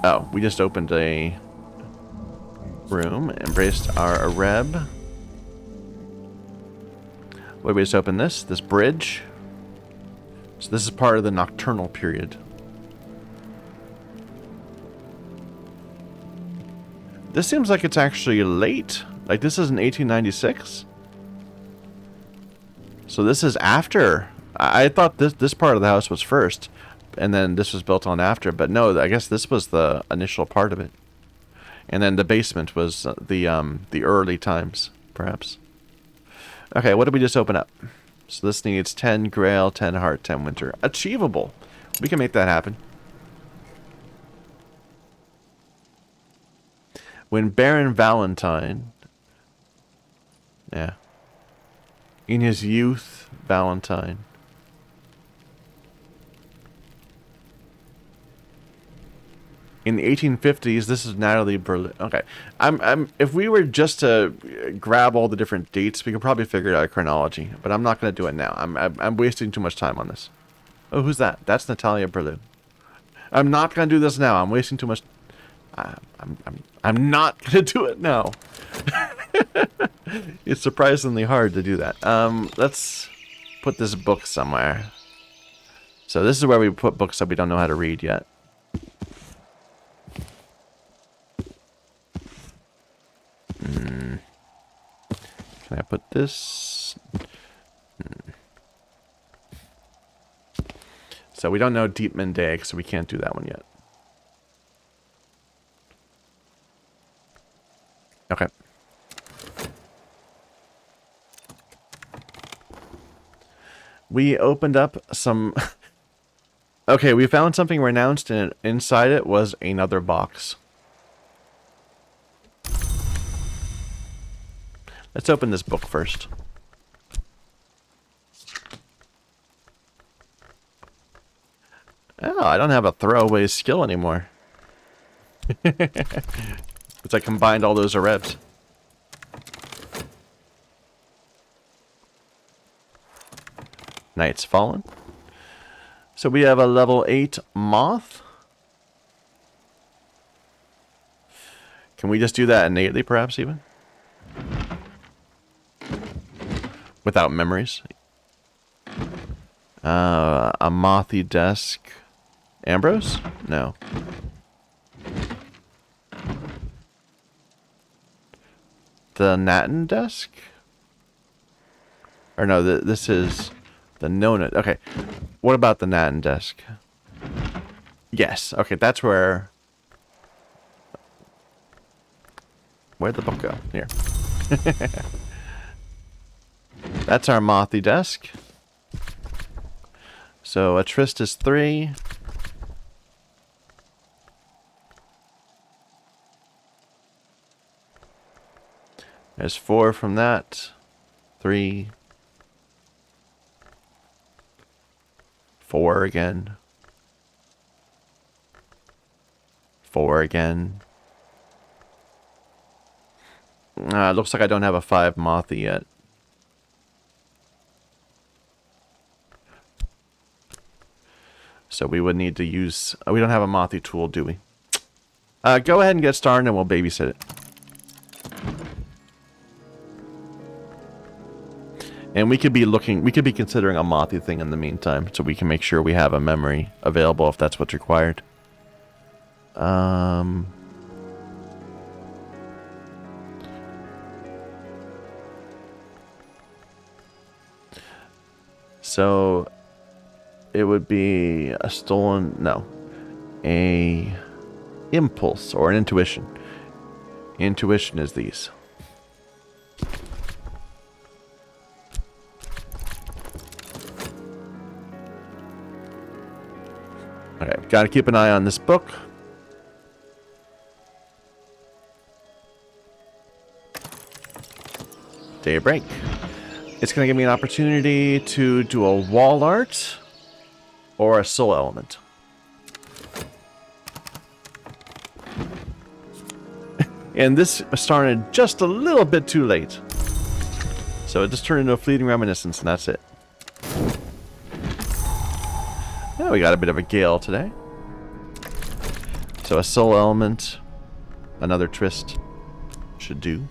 S1: Oh, we just opened a room, embraced our Areb. What did we just open this? This bridge. So this is part of the nocturnal period. This seems like it's actually late. Like this is in 1896. So this is after. I thought this part of the house was first, and then this was built on after. But no, I guess this was the initial part of it. And then the basement was the early times, perhaps. Okay, what did we just open up? So this needs 10 Grail, 10 Heart, 10 Winter. Achievable. We can make that happen. When Baron Valentine... Yeah. In his youth, Valentine. In the 1850s, this is Natalie Berlin. Okay, if we were just to grab all the different dates, we could probably figure it out chronology. But I'm not going to do it now. I'm wasting too much time on this. Oh, who's that? That's Natalia Berlin. I'm not going to do this now. I'm wasting too much. I'm not going to do it now. It's surprisingly hard to do that. Let's put this book somewhere. So this is where we put books that we don't know how to read yet. Can I put this? So we don't know Deep Mendaic, so we can't do that one yet. Okay. We opened up some... Okay, we found something renounced, and inside it was another box. Let's open this book first. Oh, I don't have a throwaway skill anymore. Because I combined all those Arebs. Knight's Fallen. So we have a level 8 Moth. Can we just do that innately, perhaps, even? Without memories. A Mothy Desk. Ambrose? No. The Natin Desk? Or no, this is the Nona. Okay. What about the Natin Desk? Yes. Okay, that's where... Where'd the book go? Here. That's our Mothy Desk. So a Trist is 3. There's 4 from that. 3. 4 again. 4 again. It looks like I don't have a 5 Mothy yet. So we would need to use... we don't have a Mothy tool, do we? Go ahead and get started and we'll babysit it. And we could be considering a Mothy thing in the meantime, so we can make sure we have a memory available if that's what's required. So it would be a stolen, no, a impulse or an intuition. Intuition is these. Okay, gotta keep an eye on this book. Daybreak. It's gonna give me an opportunity to do a wall art or a soul element. And this started just a little bit too late. So it just turned into a fleeting reminiscence, and that's it. Yeah, we got a bit of a gale today. So a soul element, another Trist should do.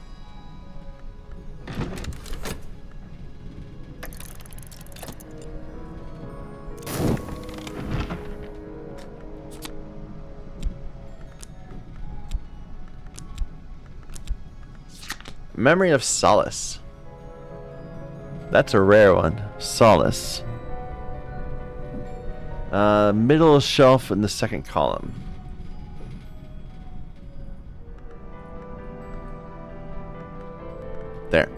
S1: Memory of Solace. That's a rare one. Solace. Middle shelf in the second column. There.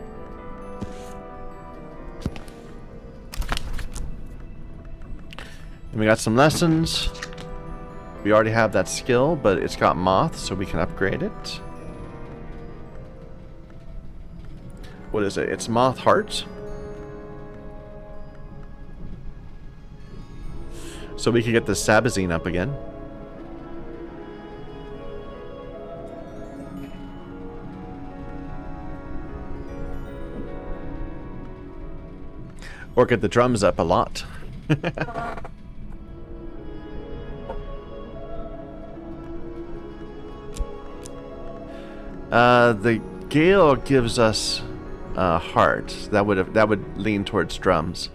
S1: And we got some lessons. We already have that skill, but it's got Moth, so we can upgrade it. What is it? It's Moth Heart. So we can get the Sabazine up again. Or get the drums up a lot. The Gale gives us heart. That would lean towards drums.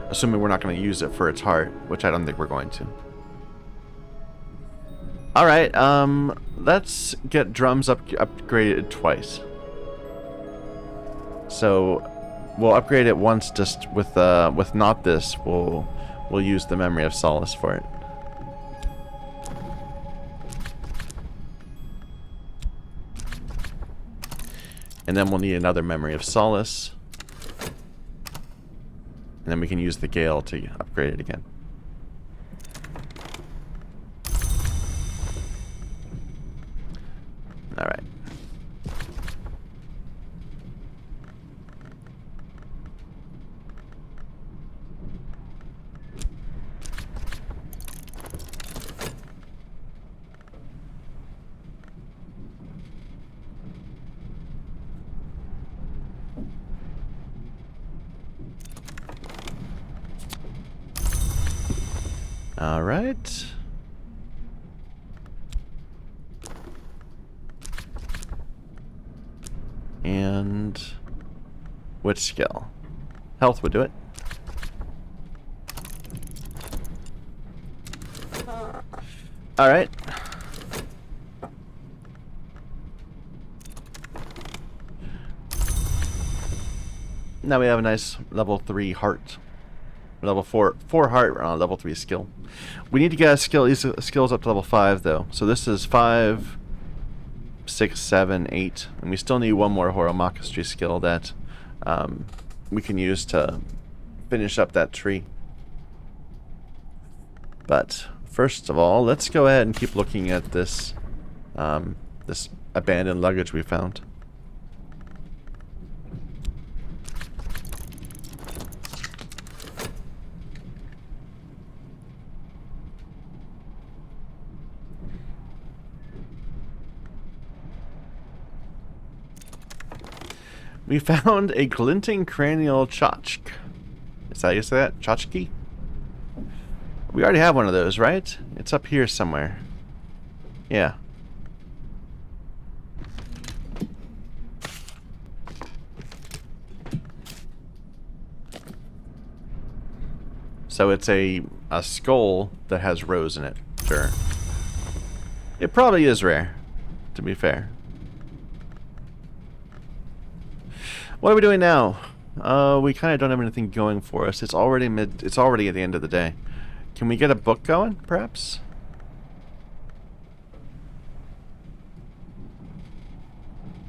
S1: Assuming we're not going to use it for its heart, which I don't think we're going to. Alright, let's get drums upgraded twice. So, we'll upgrade it once just with not this, we'll use the Memory of Solace for it. And then we'll need another Memory of Solace. And then we can use the Gale to upgrade it again. Alright. All right. And which skill? Health would do it. All right. Now we have a nice level 3 heart. Level 4 heart on level 3 skill. We need to get skills up to level 5 though. So this is 5, 6, 7, 8, and we still need one more Horomakastri skill that we can use to finish up that tree. But first of all, let's go ahead and keep looking at this this abandoned luggage we found. We found a glinting cranial tchotchk. Is that how you say that? Tchotchke? We already have one of those, right? It's up here somewhere. Yeah. So it's a skull that has rows in it. Sure. It probably is rare, to be fair. What are we doing now? We kind of don't have anything going for us. It's already it's already at the end of the day. Can we get a book going, perhaps?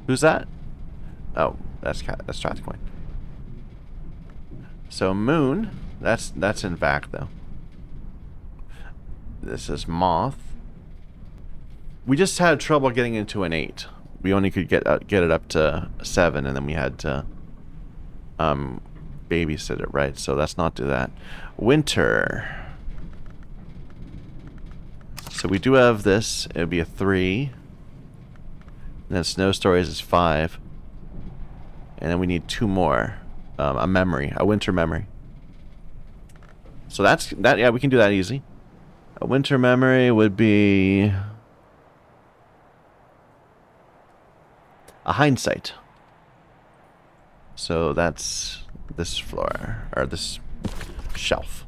S1: Who's that? Oh, that's Strathcoin. So Moon, that's in Vac though. This is Moth. We just had trouble getting into an 8. We only could get it up to 7, and then we had to babysit it, right? So let's not do that. Winter. So we do have this. It would be a 3. And then Snow Stories is 5. And then we need 2 more. A memory. A winter memory. So that's that. Yeah, we can do that easy. A winter memory would be a hindsight. So that's this floor, or this shelf.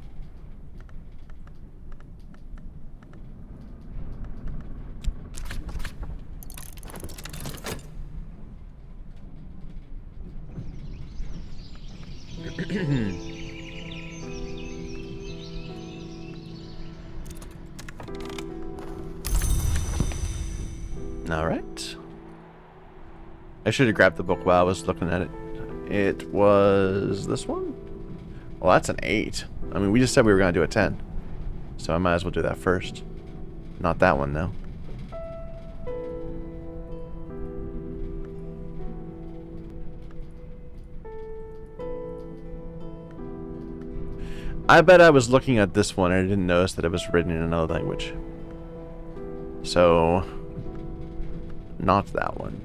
S1: All right. I should have grabbed the book while I was looking at it. It was this one? Well, that's an 8. I mean, we just said we were going to do a 10. So I might as well do that first. Not that one, though. I bet I was looking at this one and I didn't notice that it was written in another language. So, not that one.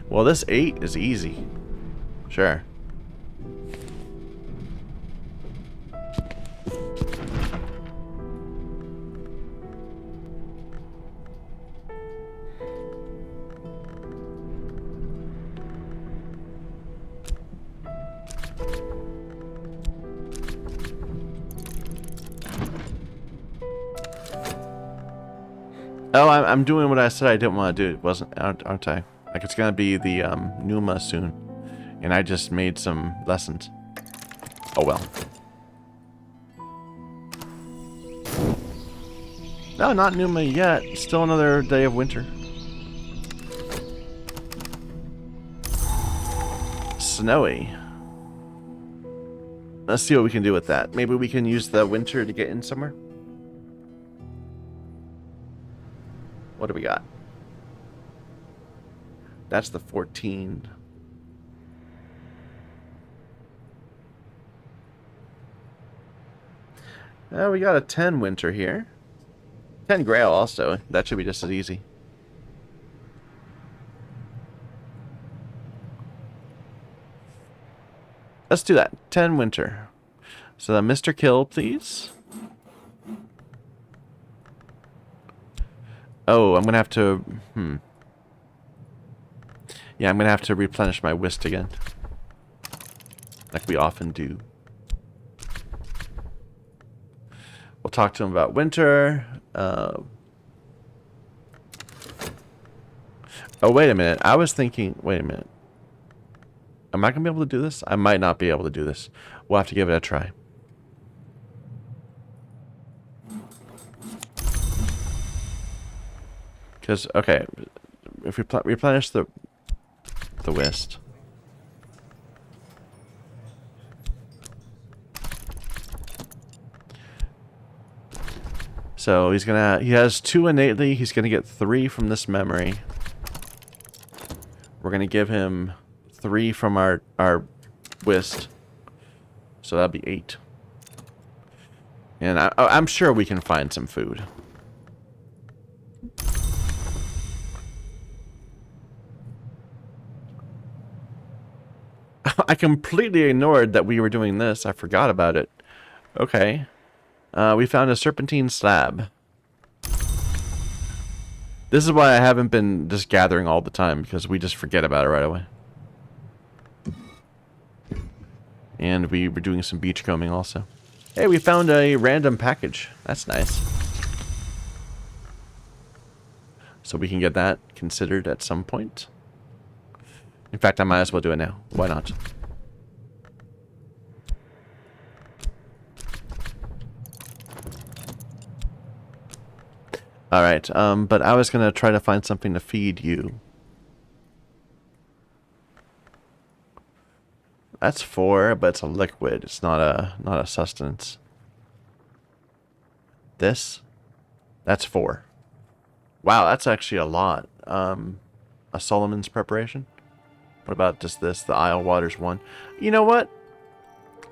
S1: Well, this 8 is easy. Sure. Oh, I'm doing what I said I didn't want to do. It wasn't, aren't I? Like, it's gonna be the Numa soon, and I just made some lessons. Oh well. No, not Numa yet. Still another day of winter. Snowy. Let's see what we can do with that. Maybe we can use the winter to get in somewhere. What do we got? That's the 14. We got a 10 winter here. 10 Grail also. That should be just as easy. Let's do that. 10 winter. So Mr. Kill, please. Oh, I'm gonna have to... Yeah, I'm gonna have to replenish my whist again. Like we often do. We'll talk to him about winter. Oh, wait a minute. I was thinking... Wait a minute. Am I gonna be able to do this? I might not be able to do this. We'll have to give it a try. Because, okay, if we replenish the whist. So he has 2 innately. He's gonna get 3 from this memory. We're gonna give him 3 from our whist. So that'll be 8. And I'm sure we can find some food. I completely ignored that we were doing this. I forgot about it. Okay. We found a serpentine slab. This is why I haven't been just gathering all the time, because we just forget about it right away. And we were doing some beachcombing also. Hey, we found a random package. That's nice. So we can get that considered at some point. In fact, I might as well do it now. Why not? Alright, but I was gonna try to find something to feed you. That's 4, but it's a liquid. It's not a sustenance. This? That's 4. Wow, that's actually a lot. A Solomon's preparation? What about just this? The Isle Waters 1. You know what?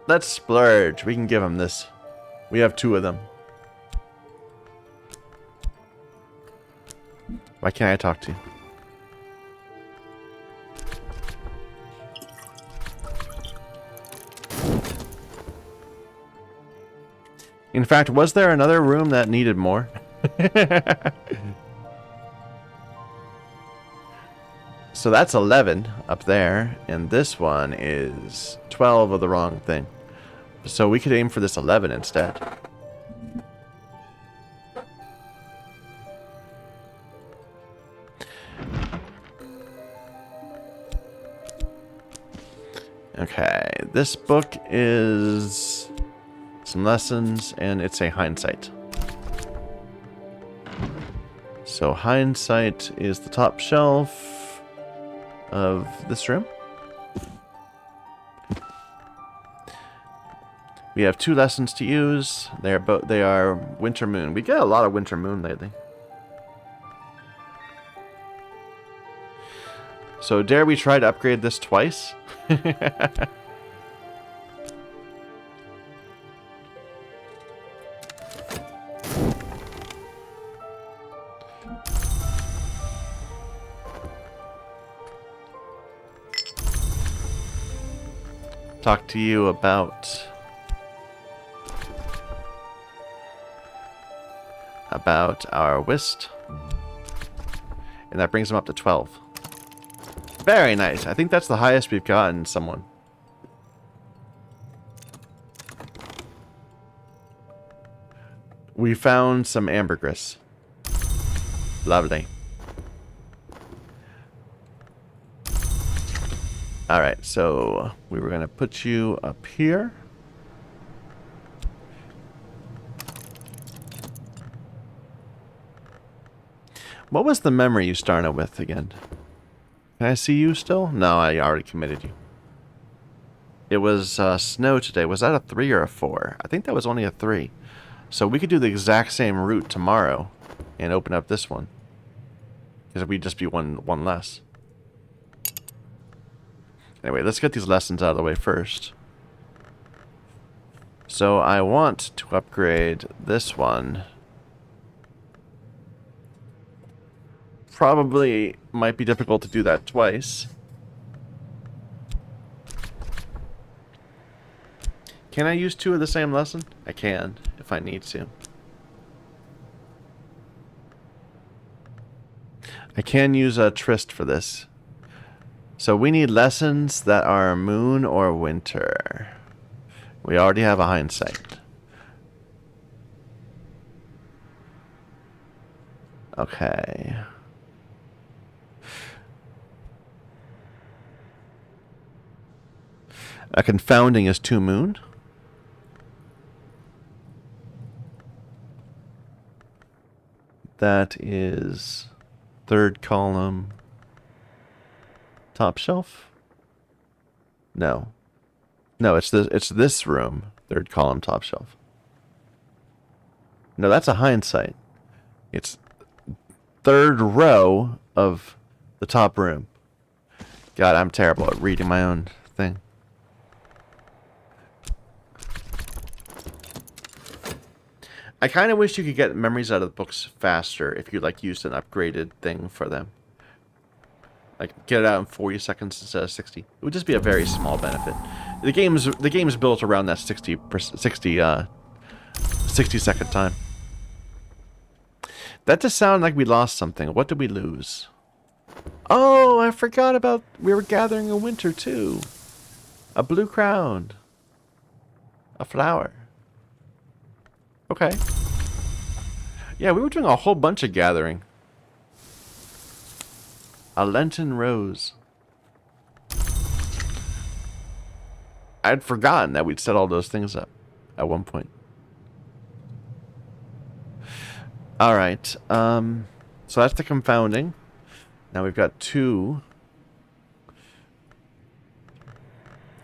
S1: Let's splurge. We can give him this. We have 2 of them. Why can't I talk to you? In fact, was there another room that needed more? So that's 11 up there, and this one is 12 of the wrong thing. So we could aim for this 11 instead. Okay, this book is some lessons, and it's a hindsight. So hindsight is the top shelf of this room. We have 2 lessons to use. They are Winter Moon. We get a lot of Winter Moon lately. So dare we try to upgrade this twice? talk to you about our whist. And that brings him up to 12. Very nice. I think that's the highest we've gotten someone. We found some ambergris. Lovely. Alright, so we were going to put you up here. What was the memory you started with again? Can I see you still? No, I already committed you. It was snow today. Was that a 3 or a 4? I think that was only a 3. So we could do the exact same route tomorrow and open up this one. Because we'd just be one less. Anyway, let's get these lessons out of the way first. So I want to upgrade this one. Probably might be difficult to do that twice. Can I use 2 of the same lesson? I can, if I need to. I can use a tryst for this. So we need lessons that are moon or winter. We already have a hindsight. Okay. A confounding is 2 moon. That is 3rd column. Top shelf? No. No, it's this room. 3rd column, top shelf. No, that's a hindsight. It's 3rd row of the top room. God, I'm terrible at reading my own thing. I kind of wish you could get memories out of the books faster if you like used an upgraded thing for them. Like get it out in 40 seconds instead of 60. It would just be a very small benefit. The game's built around that 60 second time. That just sounded like we lost something. What did we lose? Oh, I forgot about we were gathering a winter too. A blue crown. A flower. Okay. Yeah, we were doing a whole bunch of gathering. A Lenten rose. I'd forgotten that we'd set all those things up at one point. Alright, so that's the confounding. Now we've got 2.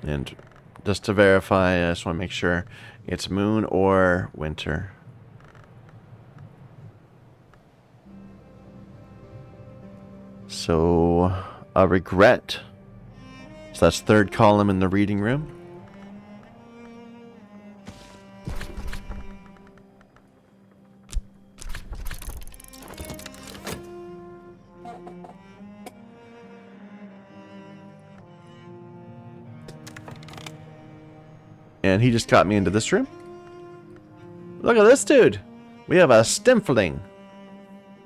S1: And just to verify, I just want to make sure it's moon or winter. So, a regret. So that's 3rd column in the reading room. And he just got me into this room. Look at this dude. We have a Stimfling.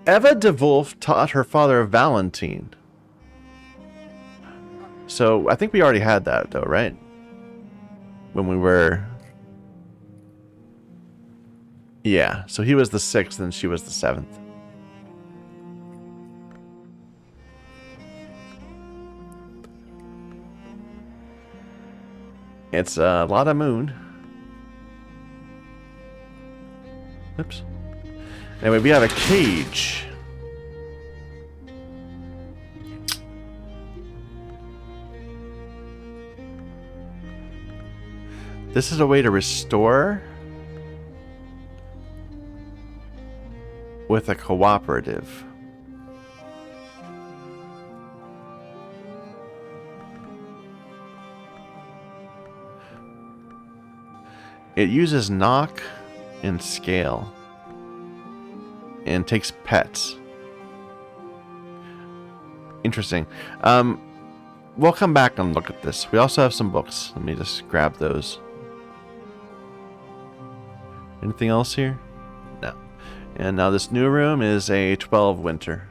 S1: Eva de Wolf taught her father Valentine. So, I think we already had that, though, right? When we were... Yeah, so he was the 6th and she was the 7th. It's a lot of moon. Oops. Anyway, we have a cage. This is a way to restore with a cooperative. It uses knock and scale. And takes pets. Interesting. we'll come back and look at this. We also have some books. Let me just grab those. Anything else here? No. And now this new room is a 12 winter.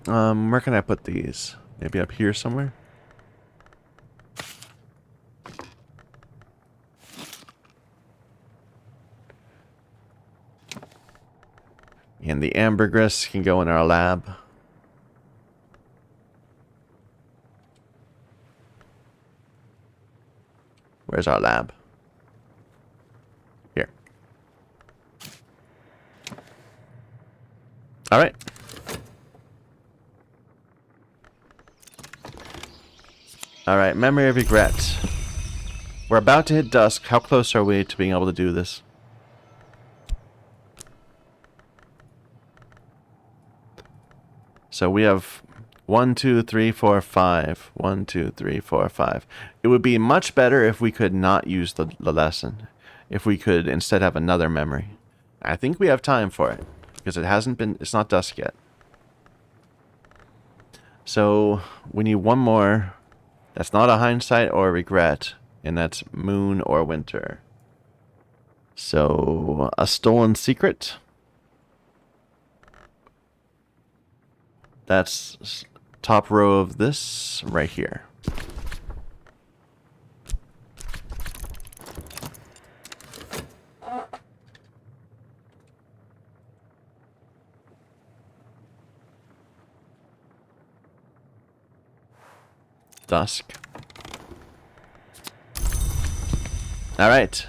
S1: Where can I put these? Maybe up here somewhere? And the ambergris can go in our lab. Where's our lab? Here. All right. All right, memory of regret. We're about to hit dusk. How close are we to being able to do this? So we have 1, 2, 3, 4, 5. 1, 2, 3, 4, 5. It would be much better if we could not use the lesson. If we could instead have another memory. I think we have time for it. Because it's not dusk yet. So we need one more. That's not a hindsight or a regret. And that's moon or winter. So a stolen secret. That's top row of this right here. Dusk. All right.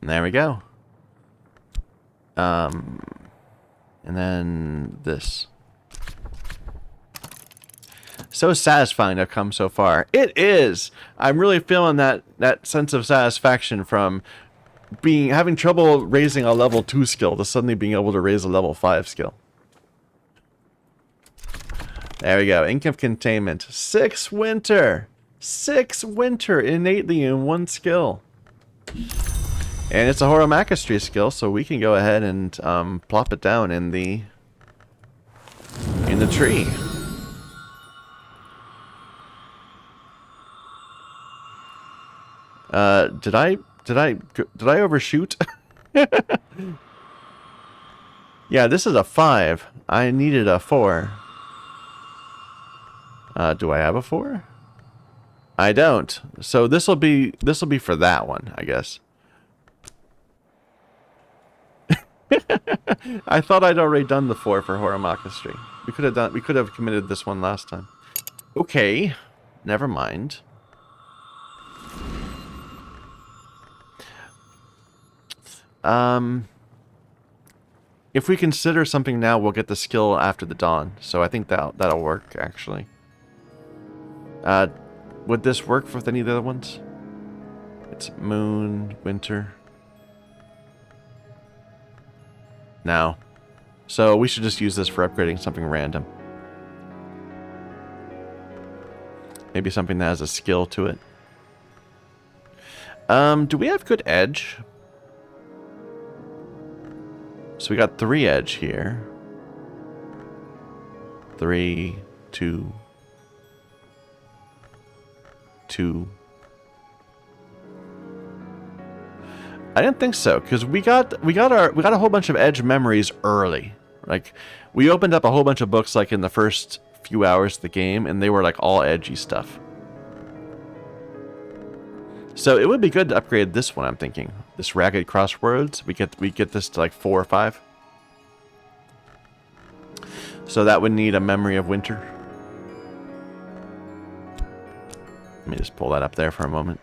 S1: There we go. And then this. So satisfying to have come so far. It is. I'm really feeling that sense of satisfaction from having trouble raising a level 2 skill to suddenly being able to raise a level 5 skill. There we go. Ink of containment. 6 winter. 6 winter innately in 1 skill. And it's a Horomakastri skill, so we can go ahead and plop it down in the tree. Did I overshoot? Yeah, this is a 5. I needed a 4. Do I have a 4? I don't. So this'll be for that one, I guess. I thought I'd already done the 4 for Horomakastri. We could have committed this one last time. Okay. Never mind. If we consider something now, we'll get the skill after the dawn. So I think that'll work, actually. Would this work with any of the other ones? It's moon, winter. No. So we should just use this for upgrading something random. Maybe something that has a skill to it. Do we have good edge? So we got 3 edge here. 3, 2, 2. I didn't think so, because we got a whole bunch of edge memories early. Like, we opened up a whole bunch of books like in the first few hours of the game, and they were like all edgy stuff. So it would be good to upgrade this one, I'm thinking. This Ragged Crosswords, we get this to like 4 or 5. So that would need a Memory of Winter. Let me just pull that up there for a moment.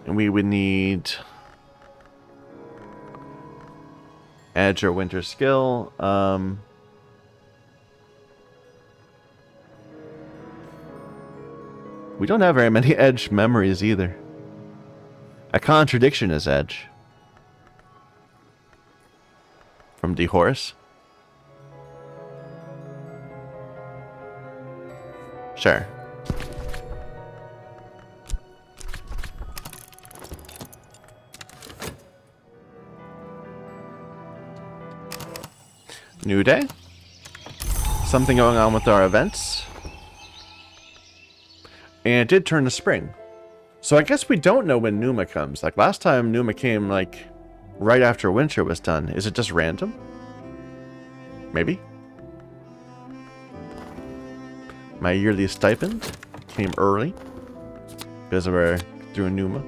S1: And we would need Edge or Winter skill. We don't have very many Edge memories either. A Contradiction is Edge. From D. Horace. Sure. New day. Something going on with our events. And it did turn to spring. So I guess we don't know when Numa comes. Like last time Numa came like right after winter was done. Is it just random? Maybe. My yearly stipend came early because we're doing Numa.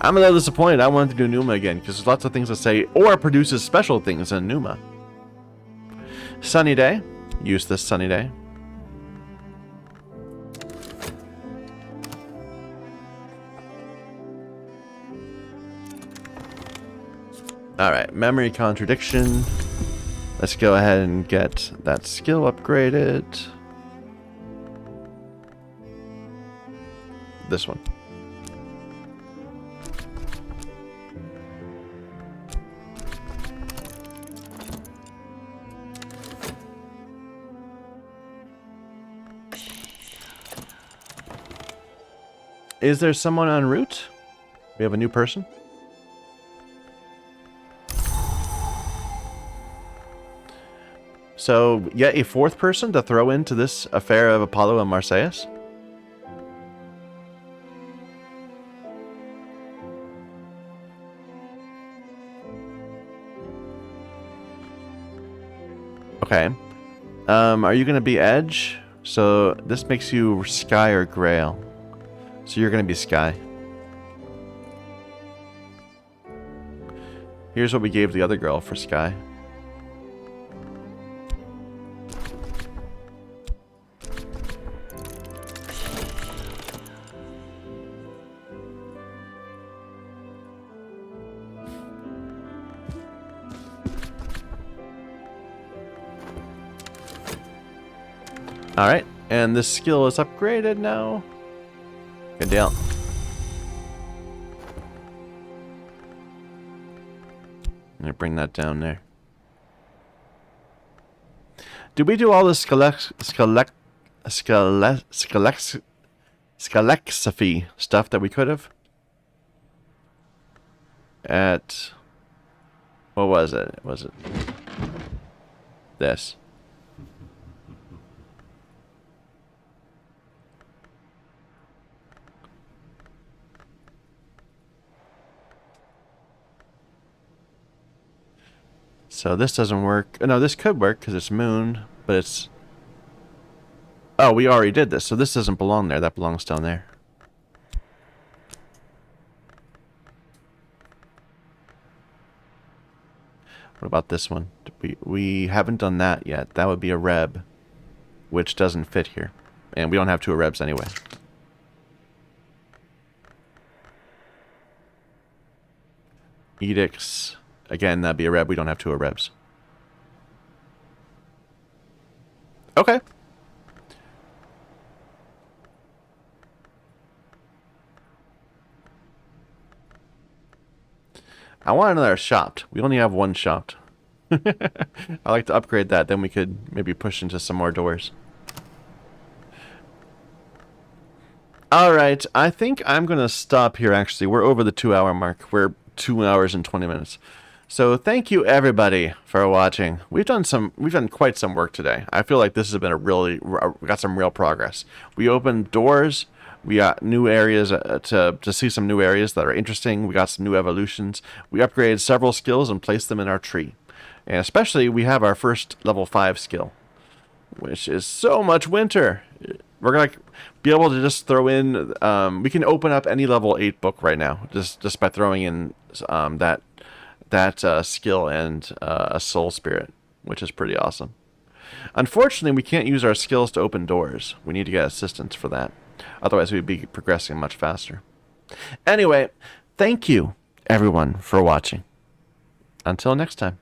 S1: I'm a little disappointed. I wanted to do Numa again because there's lots of things to say, or produces special things in Numa. Sunny day. Use this sunny day. Alright, memory contradiction. Let's go ahead and get that skill upgraded. This one. Is there someone en route? We have a new person. So, yet a fourth person to throw into this affair of Apollo and Marseilles? Okay. Are you going to be Edge? So, this makes you Sky or Grail. So, you're going to be Sky. Here's what we gave the other girl for Sky. Alright, and this skill is upgraded now. Good deal. I'm gonna bring that down there. Did we do all the Scalexiphy stuff that we could have? At... what was it? Was it... this? So this doesn't work. No, this could work because it's moon, but it's... oh, we already did this, so this doesn't belong there. That belongs down there. What about this one? We haven't done that yet. That would be a Reb, which doesn't fit here. And we don't have two Rebs anyway. Edicts. Again, that'd be a Reb. We don't have two Rebs. Okay. I want another shop. We only have one shop. I like to upgrade that. Then we could maybe push into some more doors. Alright, I think I'm going to stop here actually. We're over the 2-hour mark. We're 2 hours and 20 minutes. So thank you everybody for watching. We've done quite some work today. I feel like this has been we got some real progress. We opened doors. We got new areas to see some new areas that are interesting. We got some new evolutions. We upgraded several skills and placed them in our tree. And especially we have our first level 5 skill, which is so much winter. We're going to be able to just throw in, we can open up any level 8 book right now just by throwing in that skill and a soul spirit, which is pretty awesome. Unfortunately, we can't use our skills to open doors. We need to get assistance for that. Otherwise, we'd be progressing much faster. Anyway, thank you, everyone, for watching. Until next time.